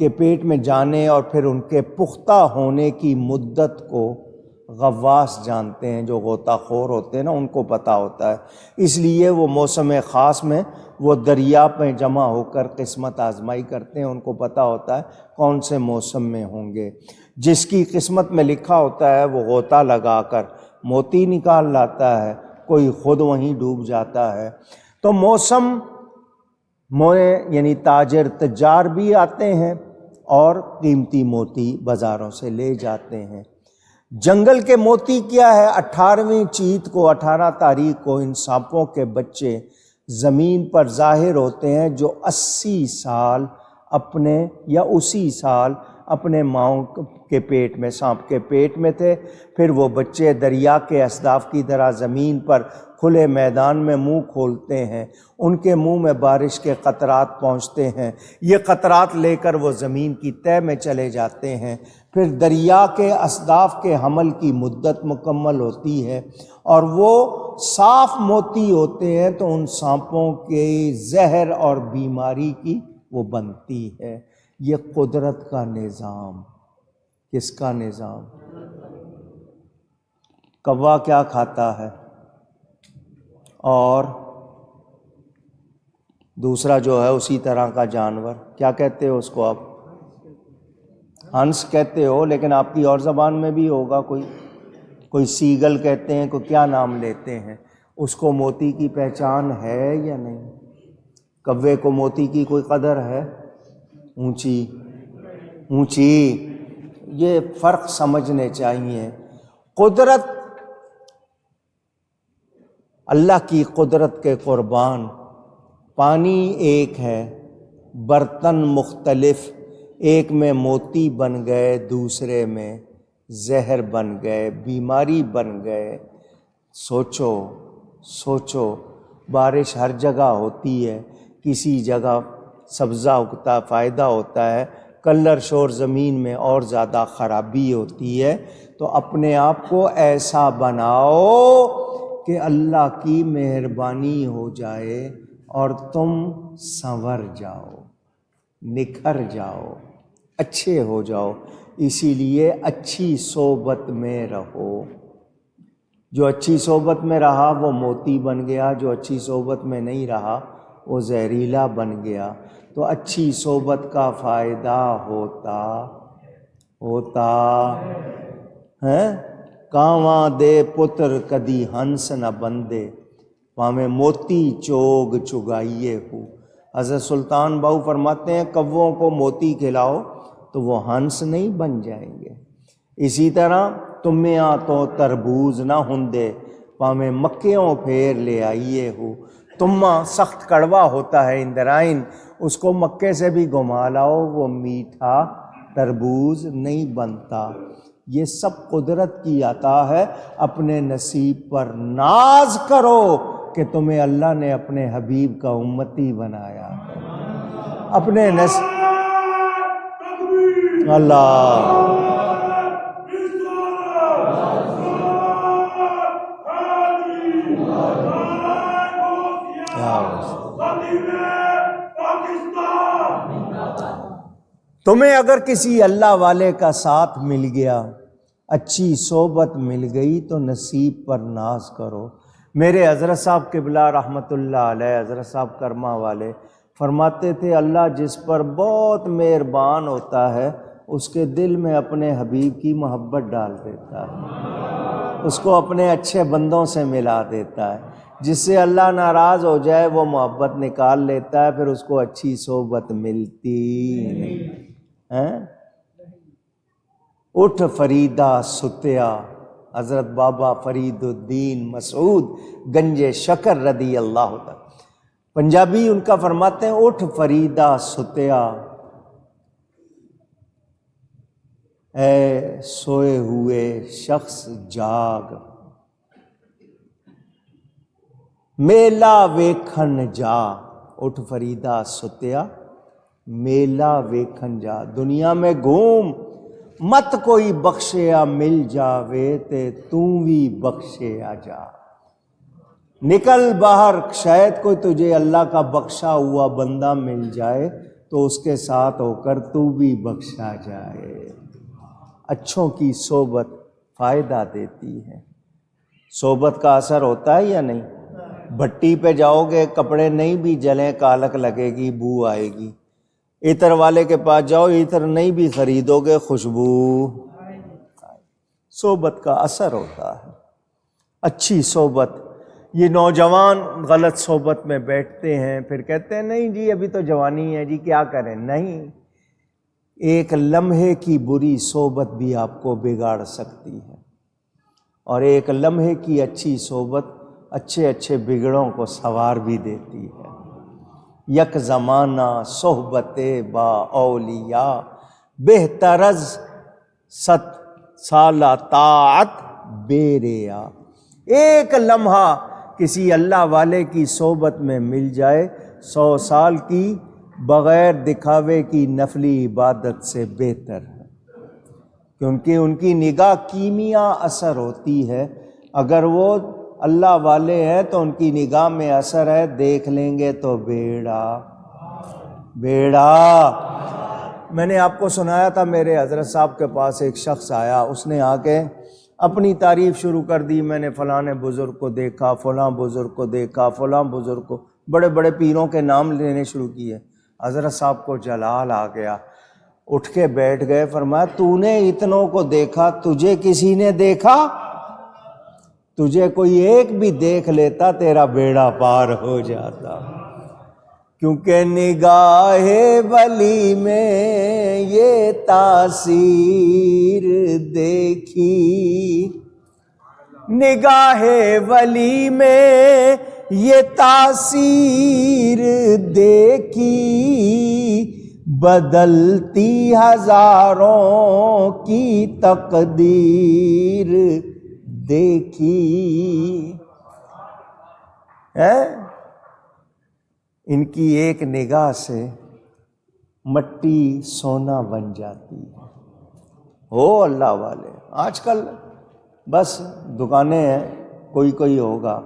کے پیٹ میں جانے اور پھر ان کے پختہ ہونے کی مدت کو غواص جانتے ہیں، جو غوطہ خور ہوتے ہیں نا، ان کو پتہ ہوتا ہے۔ اس لیے وہ موسم خاص میں وہ دریا پہ جمع ہو کر قسمت آزمائی کرتے ہیں، ان کو پتہ ہوتا ہے کون سے موسم میں ہوں گے۔ جس کی قسمت میں لکھا ہوتا ہے وہ غوطہ لگا کر موتی نکال لاتا ہے، کوئی خود وہیں ڈوب جاتا ہے۔ تو موسم یعنی تاجر تجار بھی آتے ہیں اور قیمتی موتی بازاروں سے لے جاتے ہیں۔ جنگل کے موتی کیا ہے؟ 18ویں چیت کو، 18 تاریخ کو ان سانپوں کے بچے زمین پر ظاہر ہوتے ہیں، جو 80 سال اپنے یا اسی سال اپنے ماؤں کے پیٹ میں، سانپ کے پیٹ میں تھے۔ پھر وہ بچے دریا کے اصداف کی طرح زمین پر کھلے میدان میں منہ کھولتے ہیں، ان کے منہ میں بارش کے قطرات پہنچتے ہیں، یہ قطرات لے کر وہ زمین کی تہہ میں چلے جاتے ہیں۔ پھر دریا کے اصداف کے حمل کی مدت مکمل ہوتی ہے اور وہ صاف موتی ہوتے ہیں، تو ان سانپوں کے زہر اور بیماری کی وہ بنتی ہے۔ یہ قدرت کا نظام۔ کس کا نظام؟ کوا کیا کھاتا ہے اور دوسرا جو ہے اسی طرح کا جانور، کیا کہتے ہو اس کو آپ؟ ہنس کہتے ہو، لیکن آپ کی اور زبان میں بھی ہوگا، کوئی سیگل کہتے ہیں، کوئی کیا نام لیتے ہیں اس کو۔ موتی کی پہچان ہے یا نہیں؟ کوے کو موتی کی کوئی قدر ہے؟ اونچی اونچی، یہ فرق سمجھنے چاہیے۔ قدرت، اللہ کی قدرت کے قربان، پانی ایک ہے، برتن مختلف، ایک میں موتی بن گئے، دوسرے میں زہر بن گئے، بیماری بن گئے۔ سوچو، بارش ہر جگہ ہوتی ہے، کسی جگہ سبزہ اگتا فائدہ ہوتا ہے، کلر شور زمین میں اور زیادہ خرابی ہوتی ہے۔ تو اپنے آپ کو ایسا بناؤ کہ اللہ کی مہربانی ہو جائے اور تم سنور جاؤ، نکھر جاؤ، اچھے ہو جاؤ۔ اسی لیے اچھی صحبت میں رہو۔ جو اچھی صحبت میں رہا وہ موتی بن گیا، جو اچھی صحبت میں نہیں رہا وہ زہریلا بن گیا۔ تو اچھی صحبت کا فائدہ ہوتا ہے۔ کانواں دے پتر کدی ہنس نہ بندے، پامیں موتی چوگ چگائیے ہو۔ حضرت سلطان باؤ فرماتے ہیں کووں کو موتی کھلاؤ تو وہ ہنس نہیں بن جائیں گے۔ اسی طرح تمیاں تو تربوز نہ ہندے، پامیں مکیوں پھیر لے آئیے ہو۔ تما سخت کڑوا ہوتا ہے اندرائن، اس کو مکے سے بھی گھما لاؤ وہ میٹھا تربوز نہیں بنتا۔ یہ سب قدرت کی عطا ہے۔ اپنے نصیب پر ناز کرو کہ تمہیں اللہ نے اپنے حبیب کا امتی بنایا ہے۔ اپنے اللہ تمہیں اگر کسی اللہ والے کا ساتھ مل گیا، اچھی صحبت مل گئی تو نصیب پر ناز کرو۔ میرے حضرت صاحب قبلہ رحمۃ اللہ علیہ، حضرت صاحب کرما والے فرماتے تھے اللہ جس پر بہت مہربان ہوتا ہے اس کے دل میں اپنے حبیب کی محبت ڈال دیتا ہے، اس کو اپنے اچھے بندوں سے ملا دیتا ہے۔ جس سے اللہ ناراض ہو جائے وہ محبت نکال لیتا ہے، پھر اس کو اچھی صحبت ملتی نہیں۔ اٹھ فریدہ ستیا، حضرت بابا فرید الدین مسعود گنج شکر رضی اللہ عنہ، پنجابی ان کا فرماتے ہیں اٹھ فریدہ ستیا، اے سوئے ہوئے شخص جاگ، میلہ ویکھن جا۔ اٹھ فریدہ ستیا، میلہ ویکھن جا، دنیا میں گھوم، مت کوئی بخشیا مل جاوے تے تو بھی بخشیا جا۔ نکل باہر، شاید کوئی تجھے اللہ کا بخشا ہوا بندہ مل جائے تو اس کے ساتھ ہو کر تو بھی بخشا جائے۔ اچھوں کی صحبت فائدہ دیتی ہے۔ صحبت کا اثر ہوتا ہے یا نہیں؟ بھٹی پہ جاؤ گے کپڑے نہیں بھی جلیں کالک لگے گی، بو آئے گی۔ عطر والے کے پاس جاؤ، عطر نہیں بھی خریدو گے، خوشبو۔ صحبت کا اثر ہوتا ہے، اچھی صحبت۔ یہ نوجوان غلط صحبت میں بیٹھتے ہیں، پھر کہتے ہیں نہیں جی ابھی تو جوانی ہے جی کیا کریں۔ نہیں، ایک لمحے کی بری صحبت بھی آپ کو بگاڑ سکتی ہے، اور ایک لمحے کی اچھی صحبت اچھے بگڑوں کو سنوار بھی دیتی ہے۔ یک زمانہ صحبت با اولیاء، بہترز 100 سالہ طاعت بے ریا۔ ایک لمحہ کسی اللہ والے کی صحبت میں مل جائے 100 سال کی بغیر دکھاوے کی نفلی عبادت سے بہتر ہے، کیونکہ ان کی نگاہ کیمیا اثر ہوتی ہے۔ اگر وہ اللہ والے ہیں تو ان کی نگاہ میں اثر ہے، دیکھ لیں گے تو بیڑا۔ میں نے آپ کو سنایا تھا، میرے حضرت صاحب کے پاس ایک شخص آیا، اس نے آ کے اپنی تعریف شروع کر دی، میں نے فلاں بزرگ کو دیکھا، فلاں بزرگ کو دیکھا، فلاں بزرگ کو۔ بڑے بڑے پیروں کے نام لینے شروع کیے. حضرت صاحب کو جلال آ گیا, اٹھ کے بیٹھ گئے. فرمایا تو نے اتنوں کو دیکھا, تجھے کسی نے دیکھا؟ تجھے کوئی ایک بھی دیکھ لیتا تیرا بیڑا پار ہو جاتا. کیونکہ نگاہ ولی میں یہ تاثیر دیکھی, نگاہ ولی میں یہ تاثیر دیکھی, بدلتی ہزاروں کی تقدیر دیکھی. ان کی ایک نگاہ سے مٹی سونا بن جاتی ہے. ہو اللہ والے. آج کل بس دکانیں ہیں, کوئی کوئی ہوگا,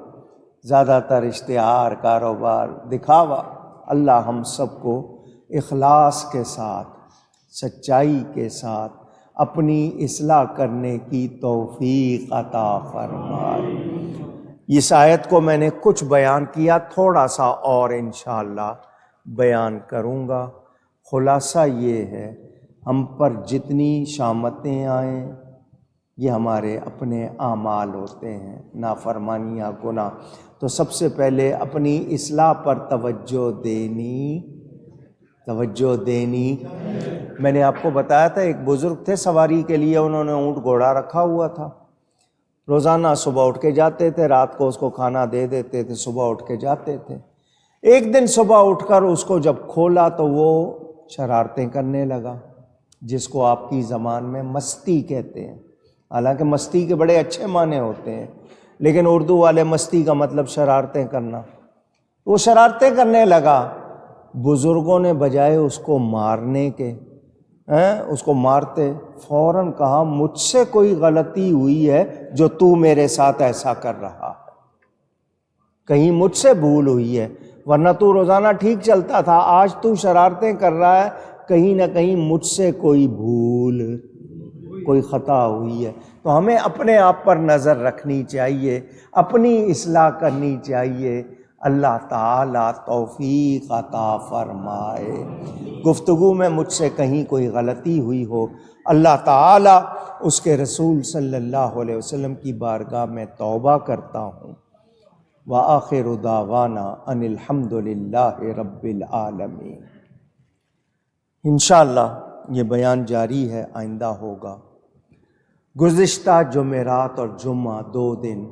زیادہ تر اشتہار, کاروبار, دکھاوا. اللہ ہم سب کو اخلاص کے ساتھ, سچائی کے ساتھ اپنی اصلاح کرنے کی توفیق عطا فرمائے. اس آیت کو میں نے کچھ بیان کیا, تھوڑا سا اور انشاءاللہ بیان کروں گا. خلاصہ یہ ہے, ہم پر جتنی شامتیں آئیں یہ ہمارے اپنے اعمال ہوتے ہیں, نافرمانیاں, گناہ. تو سب سے پہلے اپنی اصلاح پر توجہ دینی. میں نے آپ کو بتایا تھا, ایک بزرگ تھے, سواری کے لیے انہوں نے اونٹ گھوڑا رکھا ہوا تھا. روزانہ صبح اٹھ کے جاتے تھے, رات کو اس کو کھانا دے دیتے تھے, صبح اٹھ کے جاتے تھے. ایک دن صبح اٹھ کر اس کو جب کھولا تو وہ شرارتیں کرنے لگا, جس کو آپ کی زبان میں مستی کہتے ہیں. حالانکہ مستی کے بڑے اچھے معنی ہوتے ہیں, لیکن اردو والے مستی کا مطلب شرارتیں کرنا. وہ شرارتیں کرنے لگا. بزرگوں نے بجائے اس کو مارنے کے, اس کو مارتے, فوراً کہا مجھ سے کوئی غلطی ہوئی ہے جو تو میرے ساتھ ایسا کر رہا ہے, کہیں مجھ سے بھول ہوئی ہے, ورنہ تو روزانہ ٹھیک چلتا تھا, آج تو شرارتیں کر رہا ہے, کہیں نہ کہیں مجھ سے کوئی بھول, کوئی خطا ہوئی ہے. تو ہمیں اپنے آپ پر نظر رکھنی چاہیے, اپنی اصلاح کرنی چاہیے. اللہ تعالیٰ توفیق عطا فرمائے. گفتگو میں مجھ سے کہیں کوئی غلطی ہوئی ہو, اللہ تعالیٰ اس کے رسول صلی اللہ علیہ وسلم کی بارگاہ میں توبہ کرتا ہوں. وآخر دعوانا ان الحمد للہ رب العالمین. انشاءاللہ یہ بیان جاری ہے, آئندہ ہوگا. گزشتہ جمعرات اور جمعہ 2 دن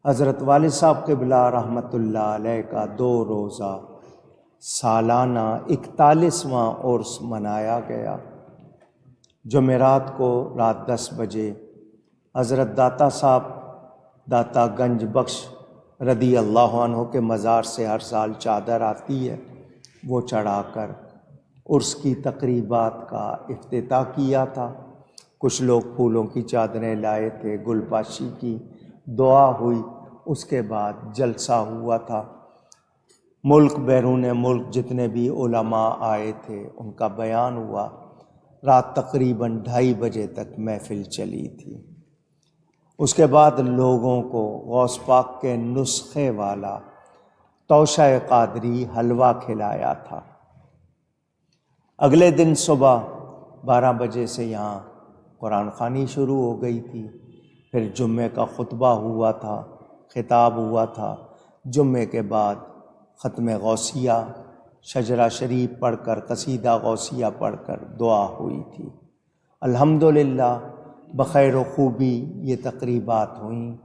حضرت والد صاحب قبلہ رحمۃ اللہ علیہ کا 2 روزہ سالانہ 41واں عرس منایا گیا. جمعرات کو رات 10 بجے حضرت داتا صاحب داتا گنج بخش رضی اللہ عنہ کے مزار سے ہر سال چادر آتی ہے, وہ چڑھا کر عرس کی تقریبات کا افتتاح کیا تھا. کچھ لوگ پھولوں کی چادریں لائے تھے, گل پاشی کی, دعا ہوئی, اس کے بعد جلسہ ہوا تھا. ملک بیرون ملک جتنے بھی علماء آئے تھے ان کا بیان ہوا. رات تقریباً 2:30 بجے تک محفل چلی تھی. اس کے بعد لوگوں کو غوث پاک کے نسخے والا توشہ قادری حلوہ کھلایا تھا. اگلے دن صبح 12 بجے سے یہاں قرآن خوانی شروع ہو گئی تھی. پھر جمعے کا خطبہ ہوا تھا, خطاب ہوا تھا. جمعے کے بعد ختم غوثیہ, شجرہ شریف پڑھ کر, قصیدہ غوثیہ پڑھ کر دعا ہوئی تھی. الحمدللہ بخیر و خوبی یہ تقریبات ہوئیں.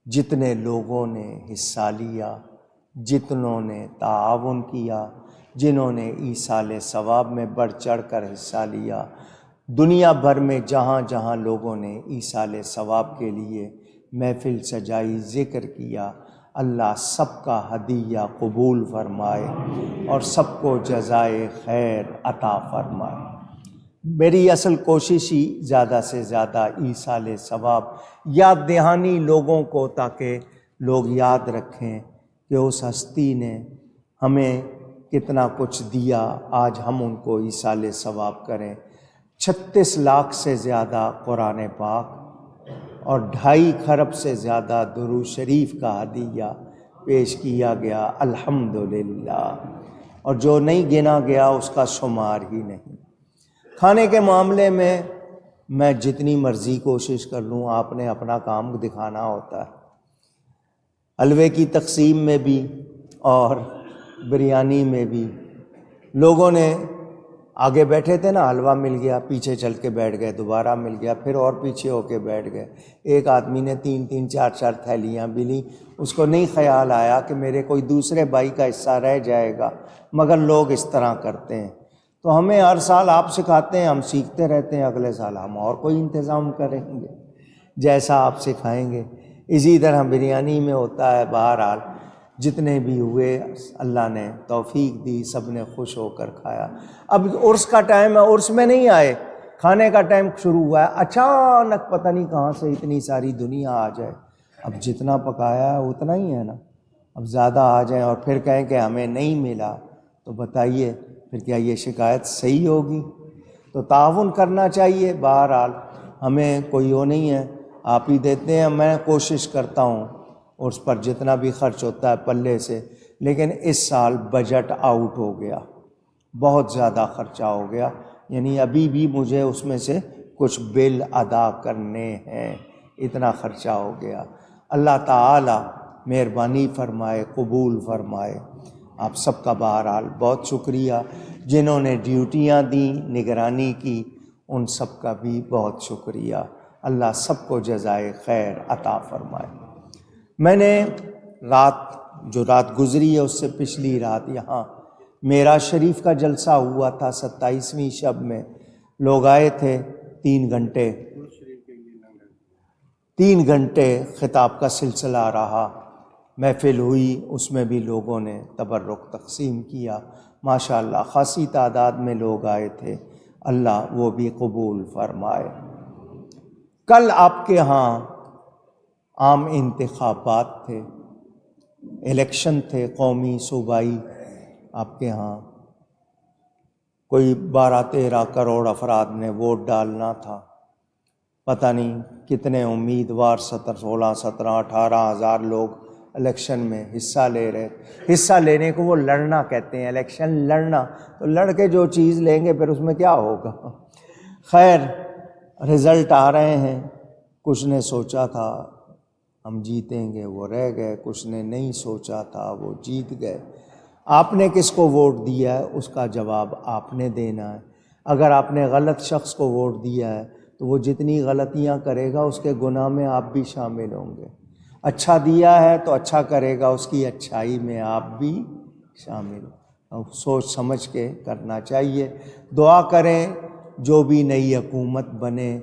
جتنے لوگوں نے حصہ لیا, جتنوں نے تعاون کیا, جنہوں نے ایصال ثواب میں بڑھ چڑھ کر حصہ لیا, دنیا بھر میں جہاں جہاں لوگوں نے ایصال ثواب کے لیے محفل سجائی, ذکر کیا, اللہ سب کا ہدیہ قبول فرمائے اور سب کو جزائے خیر عطا فرمائے. میری اصل کوشش ہی زیادہ سے زیادہ ایصال ثواب یاد دہانی لوگوں کو, تاکہ لوگ یاد رکھیں کہ اس ہستی نے ہمیں کتنا کچھ دیا, آج ہم ان کو ایصال ثواب کریں. 36 لاکھ سے زیادہ قرآن پاک اور 2.5 خرب سے زیادہ درود شریف کا ہدیہ پیش کیا گیا الحمدللہ، اور جو نہیں گنا گیا اس کا شمار ہی نہیں۔ کھانے کے معاملے میں جتنی مرضی کوشش کر لوں، آپ نے اپنا کام دکھانا ہوتا ہے۔ حلوے کی تقسیم میں بھی اور بریانی میں بھی لوگوں نے آگے بیٹھے تھے نا، حلوہ مل گیا، پیچھے چل کے بیٹھ گئے، دوبارہ مل گیا، پھر اور پیچھے ہو کے بیٹھ گئے۔ ایک آدمی نے 3 4 تھیلیاں بھی لیں، اس کو نہیں خیال آیا کہ میرے کوئی دوسرے بھائی کا حصہ رہ جائے گا، مگر لوگ اس طرح کرتے ہیں۔ تو ہمیں ہر سال آپ سکھاتے ہیں، ہم سیکھتے رہتے ہیں، اگلے سال ہم اور کوئی انتظام کریں گے جیسا آپ سکھائیں گے۔ اسی طرح بریانی میں ہوتا ہے۔ بہرحال جتنے بھی ہوئے اللہ نے توفیق دی، سب نے خوش ہو کر کھایا۔ اب عرس کا ٹائم ہے، عرس میں نہیں آئے، کھانے کا ٹائم شروع ہوا ہے، اچانک پتہ نہیں کہاں سے اتنی ساری دنیا آ جائے۔ اب جتنا پکایا ہے اتنا ہی ہے نا، اب زیادہ آ جائیں اور پھر کہیں کہ ہمیں نہیں ملا، تو بتائیے پھر کیا یہ شکایت صحیح ہوگی؟ تو تعاون کرنا چاہیے۔ بہرحال ہمیں کوئی وہ نہیں ہے، آپ ہی دیتے ہیں۔ میں کوشش کرتا ہوں اور اس پر جتنا بھی خرچ ہوتا ہے پلے سے، لیکن اس سال بجٹ آؤٹ ہو گیا، بہت زیادہ خرچہ ہو گیا، یعنی ابھی بھی مجھے اس میں سے کچھ بل ادا کرنے ہیں، اتنا خرچہ ہو گیا۔ اللہ تعالی مہربانی فرمائے، قبول فرمائے۔ آپ سب کا بہرحال بہت شکریہ، جنہوں نے ڈیوٹیاں دیں، نگرانی کی، ان سب کا بھی بہت شکریہ۔ اللہ سب کو جزائے خیر عطا فرمائے۔ میں نے جو رات گزری ہے اس سے پچھلی رات یہاں معراج شریف کا جلسہ ہوا تھا، 27ویں شب میں لوگ آئے تھے، 3 گھنٹے خطاب کا سلسلہ رہا، محفل ہوئی، اس میں بھی لوگوں نے تبرک تقسیم کیا، ماشاءاللہ خاصی تعداد میں لوگ آئے تھے، اللہ وہ بھی قبول فرمائے۔ کل آپ کے ہاں عام انتخابات تھے، الیکشن تھے، قومی صوبائی، آپ کے ہاں کوئی 12-13 کروڑ افراد نے ووٹ ڈالنا تھا، پتہ نہیں کتنے امیدوار، 16 17 18 ہزار لوگ الیکشن میں حصہ لے رہے۔ حصہ لینے کو وہ لڑنا کہتے ہیں، الیکشن لڑنا، تو لڑ کے جو چیز لیں گے پھر اس میں کیا ہوگا۔ خیر رزلٹ آ رہے ہیں، کچھ نے سوچا تھا ہم جیتیں گے، وہ رہ گئے، کچھ نے نہیں سوچا تھا، وہ جیت گئے۔ آپ نے کس کو ووٹ دیا ہے اس کا جواب آپ نے دینا ہے۔ اگر آپ نے غلط شخص کو ووٹ دیا ہے تو وہ جتنی غلطیاں کرے گا اس کے گناہ میں آپ بھی شامل ہوں گے، اچھا دیا ہے تو اچھا کرے گا، اس کی اچھائی میں آپ بھی شامل ہوں۔ سوچ سمجھ کے کرنا چاہیے۔ دعا کریں جو بھی نئی حکومت بنے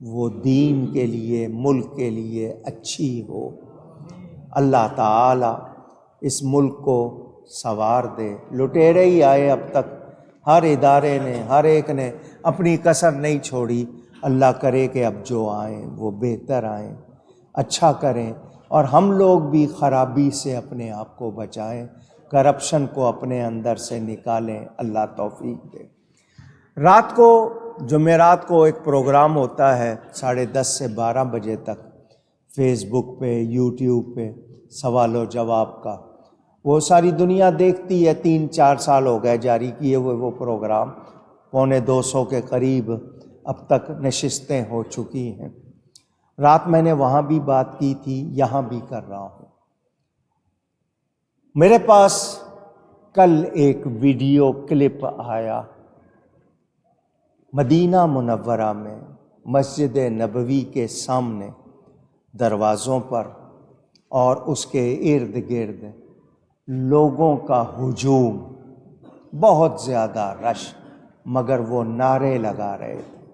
وہ دین کے لیے، ملک کے لیے اچھی ہو، اللہ تعالی اس ملک کو سنوار دے۔ لٹیرے ہی آئے اب تک، ہر ادارے نے، ہر ایک نے اپنی کسر نہیں چھوڑی، اللہ کرے کہ اب جو آئیں وہ بہتر آئیں، اچھا کریں، اور ہم لوگ بھی خرابی سے اپنے آپ کو بچائیں، کرپشن کو اپنے اندر سے نکالیں، اللہ توفیق دے۔ رات کو جمعرات کو ایک پروگرام ہوتا ہے 10:30 سے 12 بجے تک، فیس بک پہ، یوٹیوب پہ، سوال و جواب کا، وہ ساری دنیا دیکھتی ہے۔ 3-4 سال ہو گئے جاری کیے ہوئے وہ پروگرام، 250 کے قریب اب تک نشستیں ہو چکی ہیں۔ رات میں نے وہاں بھی بات کی تھی، یہاں بھی کر رہا ہوں۔ میرے پاس کل ایک ویڈیو کلپ آیا، مدینہ منورہ میں مسجد نبوی کے سامنے دروازوں پر اور اس کے ارد گرد لوگوں کا ہجوم، بہت زیادہ رش، مگر وہ نعرے لگا رہے تھے۔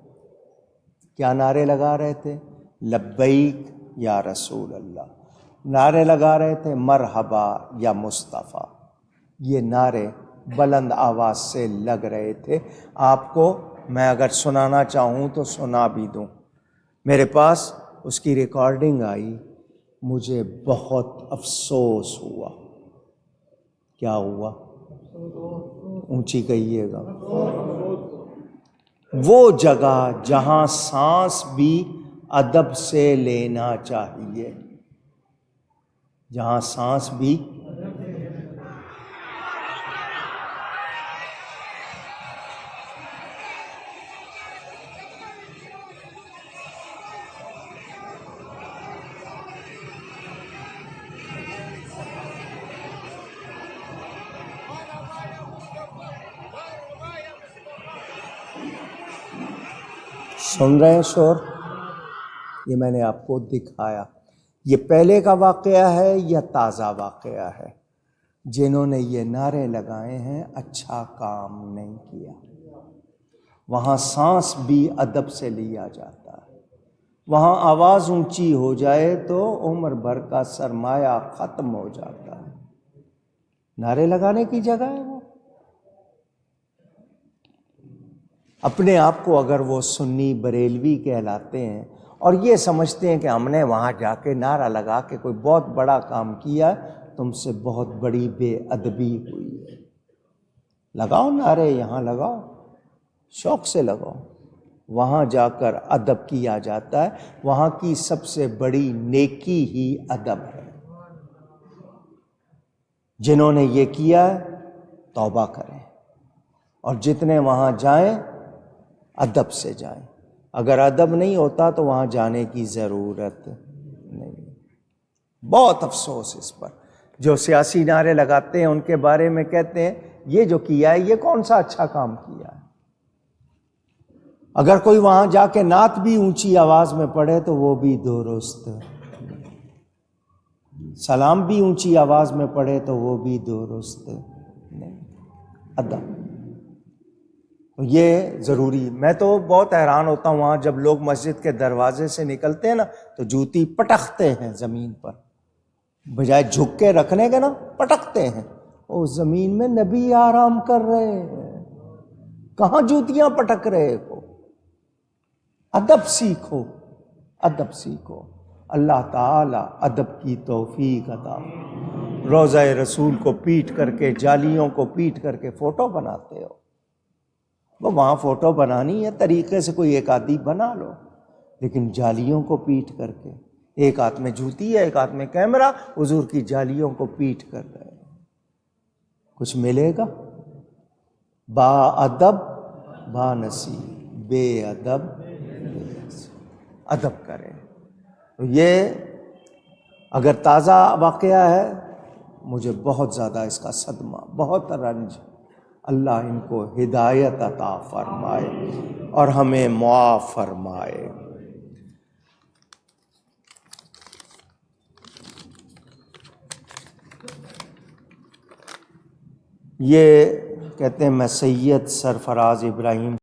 کیا نعرے لگا رہے تھے؟ لبیک یا رسول اللہ، نعرے لگا رہے تھے، مرحبا یا مصطفیٰ، یہ نعرے بلند آواز سے لگ رہے تھے۔ آپ کو میں اگر سنانا چاہوں تو سنا بھی دوں، میرے پاس اس کی ریکارڈنگ آئی، مجھے بہت افسوس ہوا۔ کیا ہوا؟ اونچی کہیے گا۔ وہ جگہ جہاں سانس بھی ادب سے لینا چاہیے، جہاں سانس بھی سن رہے ہیں شور؟ یہ میں نے آپ کو دکھایا. یہ پہلے کا واقعہ ہے یا تازہ واقعہ ہے؟ جنہوں نے یہ نعرے لگائے ہیں اچھا کام نہیں کیا. وہاں سانس بھی ادب سے لیا جاتا ہے. وہاں آواز اونچی ہو جائے تو عمر بھر کا سرمایہ ختم ہو جاتا ہے. نعرے لگانے کی جگہ ہے وہ. اپنے آپ کو اگر وہ سنی بریلوی کہلاتے ہیں اور یہ سمجھتے ہیں کہ ہم نے وہاں جا کے نعرہ لگا کے کوئی بہت بڑا کام کیا، تم سے بہت بڑی بے ادبی ہوئی ہے. لگاؤ نعرے، یہاں لگاؤ، شوق سے لگاؤ. وہاں جا کر ادب کیا جاتا ہے. وہاں کی سب سے بڑی نیکی ہی ادب ہے. جنہوں نے یہ کیا ہے توبہ کریں، اور جتنے وہاں جائیں ادب سے جائیں. اگر ادب نہیں ہوتا تو وہاں جانے کی ضرورت نہیں. بہت افسوس اس پر. جو سیاسی نعرے لگاتے ہیں ان کے بارے میں کہتے ہیں یہ جو کیا ہے یہ کون سا اچھا کام کیا ہے. اگر کوئی وہاں جا کے نعت بھی اونچی آواز میں پڑھے تو وہ بھی درست. سلام بھی اونچی آواز میں پڑھے تو وہ بھی درست نہیں. ادب یہ ضروری. میں تو بہت حیران ہوتا ہوں وہاں جب لوگ مسجد کے دروازے سے نکلتے ہیں نا تو جوتی پٹکتے ہیں زمین پر، بجائے جھک کے رکھنے کے نا پٹکتے ہیں. وہ زمین میں نبی آرام کر رہے ہیں، کہاں جوتیاں پٹک رہے ہو؟ ادب سیکھو، ادب سیکھو. اللہ تعالی ادب کی توفیق عطا. روضہ رسول کو پیٹ کر کے، جالیوں کو پیٹ کر کے فوٹو بناتے ہو. وہ وہاں فوٹو بنانی ہے طریقے سے کوئی ایک آدھی بنا لو، لیکن جالیوں کو پیٹ کر کے، ایک ہاتھ میں جوتی ہے ایک ہاتھ میں کیمرہ، حضور کی جالیوں کو پیٹ کر رہے ہیں. کچھ ملے گا؟ با ادب با نصیب، بے ادب بے نصیب. ادب کریں. تو یہ اگر تازہ واقعہ ہے، مجھے بہت زیادہ اس کا صدمہ، بہت رنج. اللہ ان کو ہدایت عطا فرمائے اور ہمیں معاف فرمائے. یہ کہتے ہیں میں سید سرفراز ابراہیم